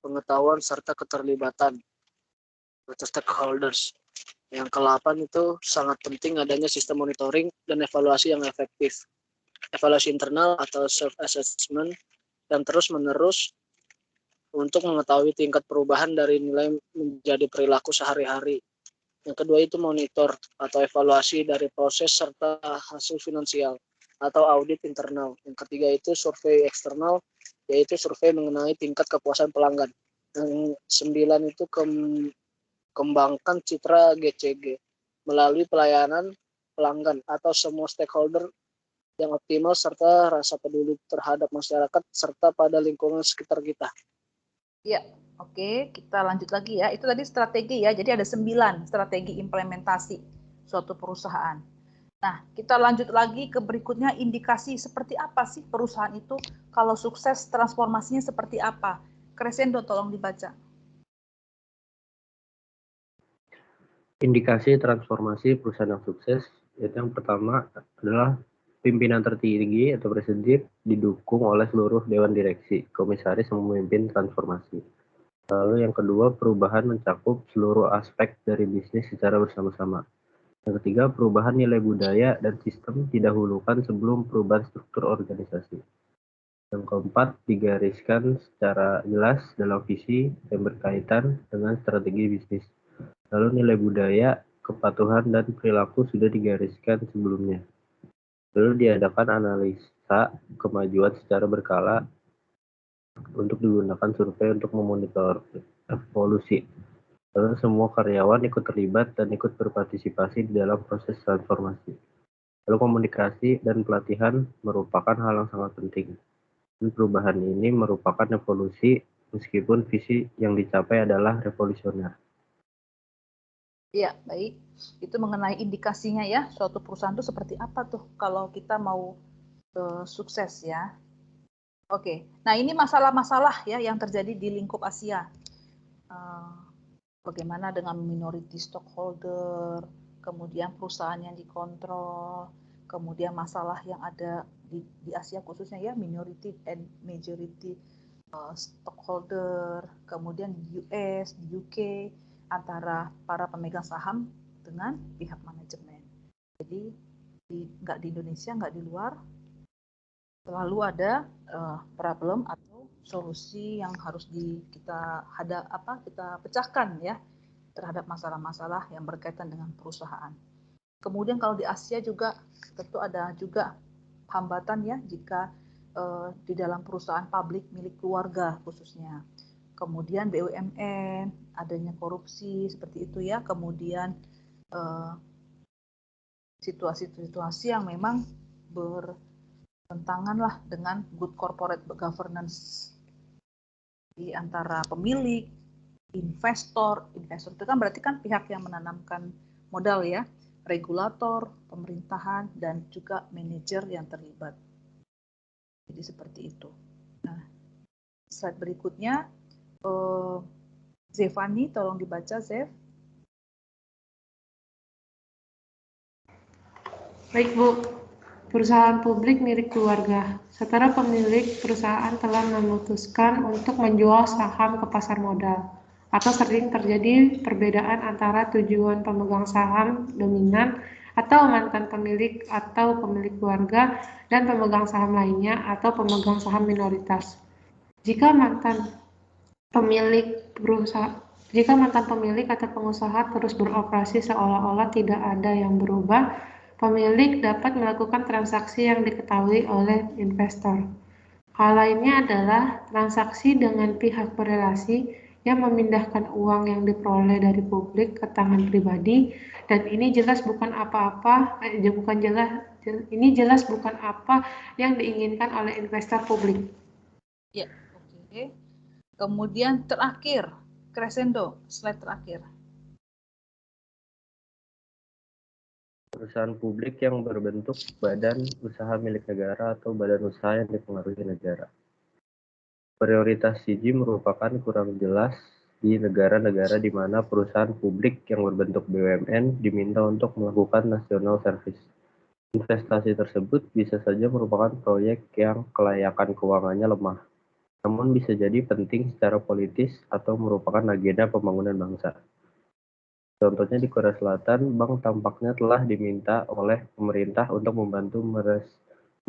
pengetahuan serta keterlibatan stakeholders. Yang ke-8 itu sangat penting adanya sistem monitoring dan evaluasi yang efektif. Evaluasi internal atau self-assessment yang terus-menerus untuk mengetahui tingkat perubahan dari nilai menjadi perilaku sehari-hari. Yang kedua itu monitor atau evaluasi dari proses serta hasil finansial atau audit internal. Yang ketiga itu survei eksternal, yaitu survei mengenai tingkat kepuasan pelanggan. Yang 9 itu kembangkan citra GCG melalui pelayanan pelanggan atau semua stakeholder yang optimal serta rasa peduli terhadap masyarakat serta pada lingkungan sekitar kita. Ya, oke, kita lanjut lagi ya. Itu tadi strategi ya. Jadi ada 9 strategi implementasi suatu perusahaan. Nah, kita lanjut lagi ke berikutnya, indikasi seperti apa sih perusahaan itu kalau sukses, transformasinya seperti apa? Crescendo tolong dibaca. Indikasi transformasi perusahaan yang sukses, yaitu yang pertama adalah pimpinan tertinggi atau presiden didukung oleh seluruh dewan direksi, komisaris yang memimpin transformasi. Lalu yang kedua, perubahan mencakup seluruh aspek dari bisnis secara bersama-sama. Yang ketiga, perubahan nilai budaya dan sistem didahulukan sebelum perubahan struktur organisasi. Yang keempat, digariskan secara jelas dalam visi yang berkaitan dengan strategi bisnis. Lalu nilai budaya, kepatuhan, dan perilaku sudah digariskan sebelumnya. Lalu diadakan analisa kemajuan secara berkala untuk digunakan survei untuk memonitor evolusi. Lalu semua karyawan ikut terlibat dan ikut berpartisipasi di dalam proses transformasi. Lalu komunikasi dan pelatihan merupakan hal yang sangat penting. Dan perubahan ini merupakan evolusi meskipun visi yang dicapai adalah revolusioner. Ya, baik. Itu mengenai indikasinya ya, suatu perusahaan itu seperti apa tuh kalau kita mau sukses ya. Oke, nah ini masalah-masalah ya yang terjadi di lingkup Asia. Bagaimana dengan minority stockholder, kemudian perusahaan yang dikontrol, kemudian masalah yang ada di Asia khususnya ya, minority and majority stockholder, kemudian di US, di UK, antara para pemegang saham dengan pihak manajemen. Jadi nggak di Indonesia, nggak di luar, selalu ada problem atau solusi yang harus kita pecahkan ya terhadap masalah-masalah yang berkaitan dengan perusahaan. Kemudian kalau di Asia juga tentu ada juga hambatan ya jika di dalam perusahaan publik milik keluarga khususnya. Kemudian BUMN, adanya korupsi seperti itu ya. Kemudian situasi-situasi yang memang bertentangan lah dengan good corporate governance di antara pemilik, investor itu kan berarti kan pihak yang menanamkan modal ya, regulator, pemerintahan, dan juga manajer yang terlibat. Jadi seperti itu. Nah, slide berikutnya, Zevani, tolong dibaca, Zev. Baik, Bu. Perusahaan publik milik keluarga. Setelah pemilik perusahaan telah memutuskan untuk menjual saham ke pasar modal, atau sering terjadi perbedaan antara tujuan pemegang saham dominan atau mantan pemilik atau pemilik keluarga dan pemegang saham lainnya atau pemegang saham minoritas. Jika mantan pemilik atau pengusaha terus beroperasi seolah-olah tidak ada yang berubah, pemilik dapat melakukan transaksi yang diketahui oleh investor. Hal lainnya adalah transaksi dengan pihak berelasi yang memindahkan uang yang diperoleh dari publik ke tangan pribadi, dan ini jelas bukan apa yang diinginkan oleh investor publik. Ya, oke. Kemudian terakhir, Crescendo, slide terakhir. Perusahaan publik yang berbentuk badan usaha milik negara atau badan usaha yang dipengaruhi negara. Prioritas CG merupakan kurang jelas di negara-negara di mana perusahaan publik yang berbentuk BUMN diminta untuk melakukan national service. Investasi tersebut bisa saja merupakan proyek yang kelayakan keuangannya lemah, namun bisa jadi penting secara politis atau merupakan agenda pembangunan bangsa. Contohnya di Korea Selatan, bank tampaknya telah diminta oleh pemerintah untuk membantu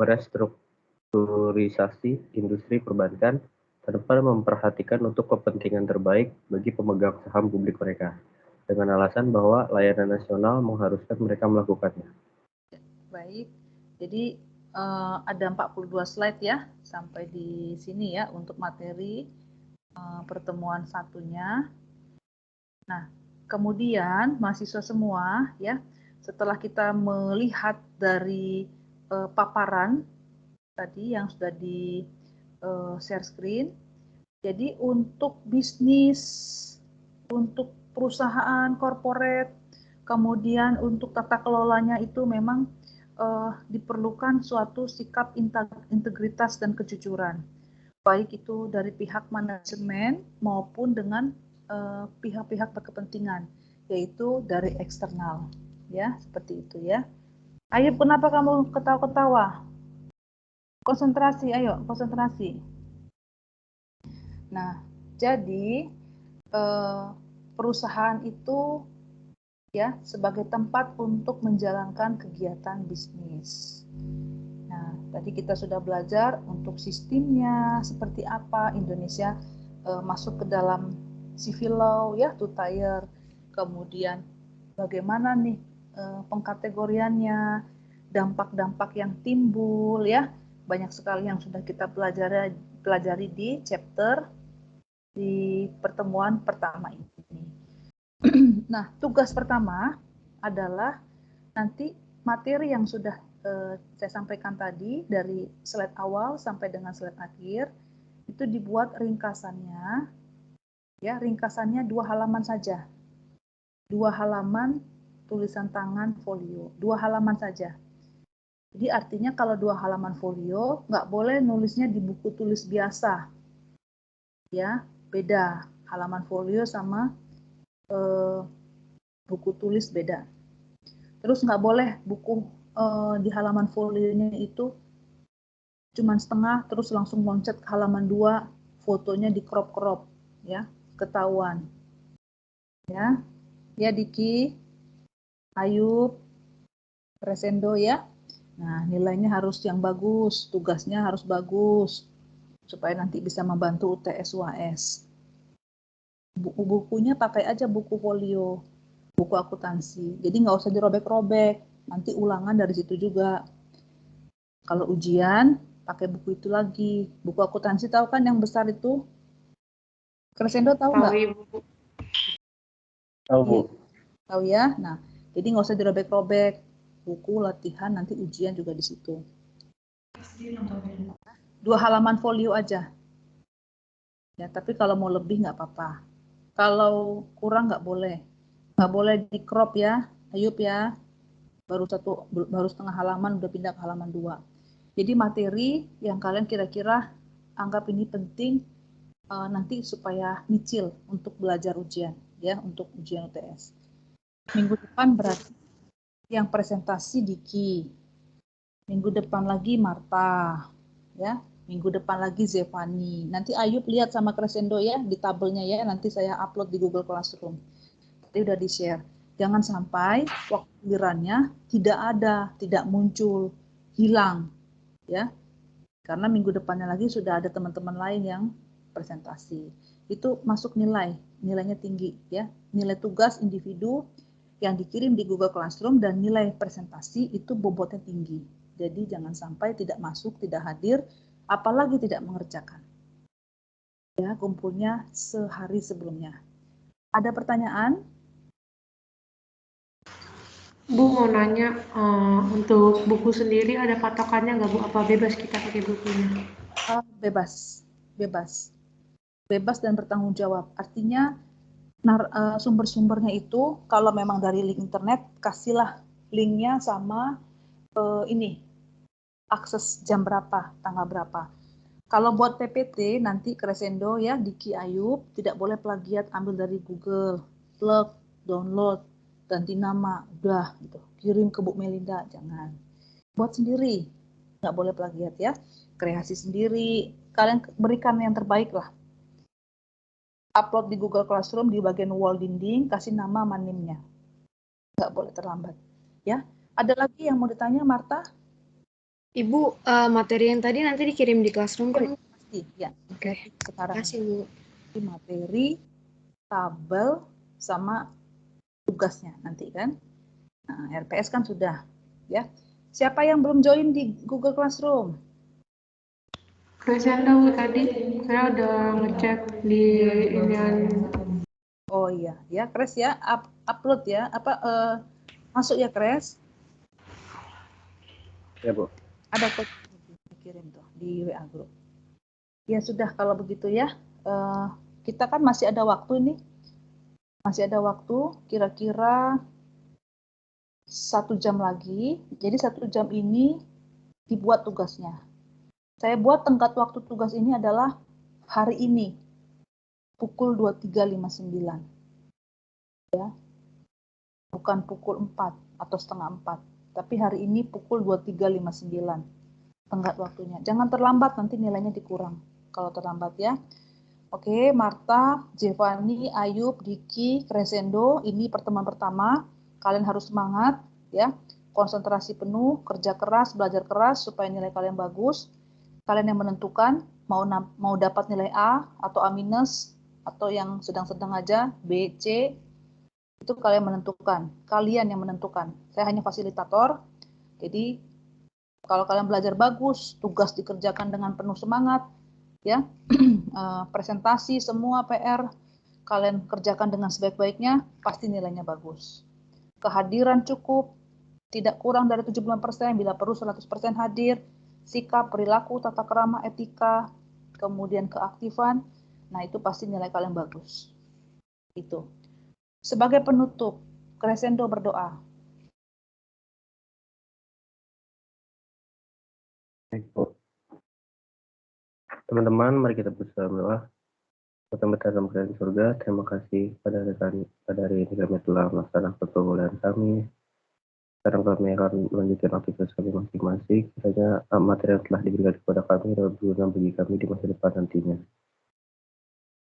merestrukturisasi industri perbankan tanpa memperhatikan untuk kepentingan terbaik bagi pemegang saham publik mereka, dengan alasan bahwa layanan nasional mengharuskan mereka melakukannya. Baik, jadi ada 42 slide ya, sampai di sini ya untuk materi pertemuan satunya. Nah, kemudian mahasiswa semua ya, setelah kita melihat dari paparan tadi yang sudah di share screen, jadi untuk bisnis, untuk perusahaan corporate, kemudian untuk tata kelolanya itu memang diperlukan suatu sikap integritas dan kejujuran, baik itu dari pihak manajemen maupun dengan pihak-pihak berkepentingan, yaitu dari eksternal, ya seperti itu ya. Ayub, kenapa kamu ketawa-ketawa? Konsentrasi, ayo konsentrasi. Nah, jadi perusahaan itu ya sebagai tempat untuk menjalankan kegiatan bisnis. Nah, tadi kita sudah belajar untuk sistemnya seperti apa. Indonesia masuk ke dalam civil law ya, two tier. Kemudian bagaimana nih pengkategoriannya, dampak-dampak yang timbul ya. Banyak sekali yang sudah kita pelajari di chapter di pertemuan pertama ini. Nah, tugas pertama adalah nanti materi yang sudah saya sampaikan tadi dari slide awal sampai dengan slide akhir itu dibuat ringkasannya, ya ringkasannya 2 halaman saja, 2 halaman tulisan tangan folio, 2 halaman saja. Jadi artinya kalau 2 halaman folio nggak boleh nulisnya di buku tulis biasa, ya beda halaman folio sama buku tulis beda. Terus nggak boleh buku di halaman folionya itu cuman setengah terus langsung loncat ke halaman 2, fotonya di crop ya, ketahuan. Ya. Ya Diki, Ayub, Resendo ya. Nah, nilainya harus yang bagus, tugasnya harus bagus supaya nanti bisa membantu UTS UAS. Buku-bukunya pakai aja buku folio, buku akuntansi. Jadi nggak usah dirobek-robek, nanti ulangan dari situ juga. Kalau ujian, pakai buku itu lagi. Buku akuntansi tahu kan yang besar itu? Crescendo tahu nggak? Tahu, Bu. Tahu ya? Nah, jadi nggak usah dirobek-robek. Buku latihan, nanti ujian juga di situ. 2 halaman folio aja. Ya, tapi kalau mau lebih nggak apa-apa. Kalau kurang nggak boleh. Nggak boleh di crop ya, Ayub ya. Baru setengah halaman udah pindah ke halaman 2. Jadi materi yang kalian kira-kira anggap ini penting nanti supaya nyicil untuk belajar ujian ya, untuk ujian UTS. Minggu depan berarti yang presentasi Diki. Minggu depan lagi Marta ya. Minggu depan lagi Zevani. Nanti Ayub lihat sama Crescendo ya di tabelnya ya, nanti saya upload di Google Classroom. Tadi udah di-share. Jangan sampai waktu gilirannya tidak muncul, hilang ya. Karena minggu depannya lagi sudah ada teman-teman lain yang presentasi. Itu masuk nilainya tinggi ya. Nilai tugas individu yang dikirim di Google Classroom dan nilai presentasi itu bobotnya tinggi. Jadi jangan sampai tidak masuk, tidak hadir, apalagi tidak mengerjakan. Ya, kumpulnya sehari sebelumnya. Ada pertanyaan? Bu mau nanya, untuk buku sendiri ada patokannya nggak Bu? Apa bebas kita pakai bukunya? Bebas, bebas. Bebas dan bertanggung jawab. Artinya sumber-sumbernya itu kalau memang dari link internet, kasihlah linknya sama ini, akses jam berapa, tanggal berapa. Kalau buat PPT nanti Crescendo ya, Diki Ayub, tidak boleh plagiat ambil dari Google, plug, download, ganti nama, udah gitu. Kirim ke Bu Melinda, jangan. Buat sendiri, nggak boleh plagiat ya. Kreasi sendiri, kalian berikan yang terbaik lah. Upload di Google Classroom di bagian wall dinding, kasih nama manimnya. Nggak boleh terlambat. Ya, ada lagi yang mau ditanya, Marta? Ibu, materi yang tadi nanti dikirim di Classroom kan? Pasti, ya. Oke. Sekarang Kasih, Bu. materi, tabel, sama tugasnya nanti kan. Nah, RPS kan sudah, ya. Siapa yang belum join di Google Classroom? Crescendo Bu tadi, saya udah ngecek di inian. Oh iya, ya Kres ya, upload ya, masuk ya Kres. Ya, Bu. Ada kode dikirim tuh di WA group. Ya sudah kalau begitu ya, kita kan masih ada waktu ini, masih ada waktu kira-kira 1 jam lagi. Jadi 1 jam ini dibuat tugasnya. Saya buat tenggat waktu tugas ini adalah hari ini pukul 23.59 ya, bukan pukul 4 atau setengah 4, tapi hari ini pukul 23.59 tenggat waktunya. Jangan terlambat, nanti nilainya dikurang kalau terlambat ya. Oke, Marta, Giovanni, Ayub, Diki, Crescendo, ini pertemuan pertama. Kalian harus semangat ya, konsentrasi penuh, kerja keras, belajar keras supaya nilai kalian bagus. Kalian yang menentukan mau dapat nilai A atau A minus atau yang sedang-sedang aja B, C, itu kalian menentukan. Kalian yang menentukan. Saya hanya fasilitator. Jadi kalau kalian belajar bagus, tugas dikerjakan dengan penuh semangat, ya. Presentasi semua PR kalian kerjakan dengan sebaik-baiknya, pasti nilainya bagus. Kehadiran cukup, tidak kurang dari 70%, bila perlu 100% hadir, sikap, perilaku, tata krama, etika, kemudian keaktifan, nah itu pasti nilai kalian bagus. Itu. Sebagai penutup, Crescendo berdoa. Baik, Bu. Teman-teman, mari kita berdoa. Mudah-mudahan dalam kerajaan surga, terima kasih pada hari ini kami telah melaksanakan pergumulan kami. Sekarang kami akan melanjutkan aktivitas kami masing-masing. Kiranya materi yang telah diberikan kepada kami dapat berguna bagi kami di masa depan nantinya.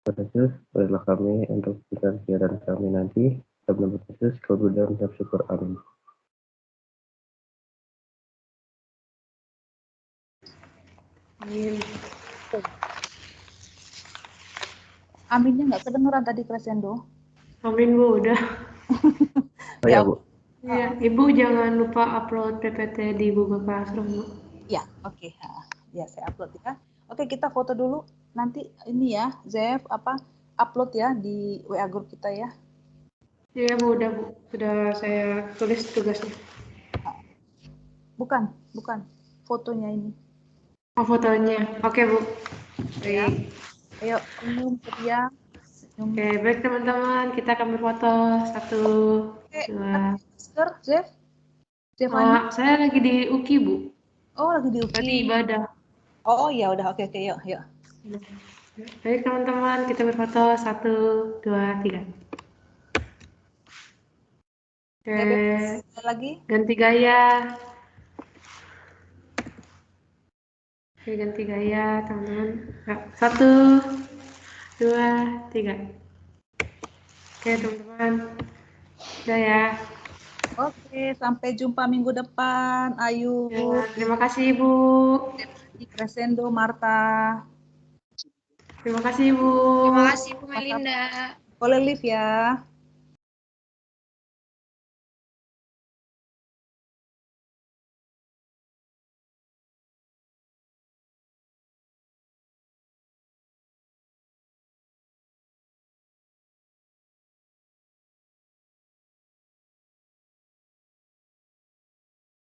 Tuhan Yesus, berilah kami untuk memberikan kegiatan kami nanti. Dalam nama Yesus, kami berdoa dan syukur. Amin. Amin. Aminnya nggak kedengeran tadi Crescendo. Amin Bu, udah. Oh ya, Bu. Iya, Ibu jangan lupa upload PPT di Google Classroom, Bu. Ya, oke. Ya, saya upload ya. Oke, kita foto dulu. Nanti ini ya, Zev, upload ya di WA grup kita ya. Iya Bu, udah Bu. Sudah saya tulis tugasnya. Bukan. Fotonya ini. Oh, fotonya. Oke Bu. Ya. Baik. Ayo, senyum ceria. Senyum. Oke, baik teman-teman. Kita akan berfoto. 1, 2. Masker, Zev? Zevani? Saya lagi di UKI, Bu. Oh, lagi di Lagi UKI. ibadah. Oh, ya udah. Oke, yuk. Baik teman-teman, kita berfoto. 1, 2, 3. Oke, Lagi. ganti gaya. Oke, ganti gaya, teman-teman. 1, 2, 3. Oke, teman-teman. Udah ya. Oke, sampai jumpa minggu depan. Ayu. Ya, terima kasih, Ibu. Crescendo, Marta. Terima kasih, Ibu. Terima kasih Bu Melinda. Boleh live ya.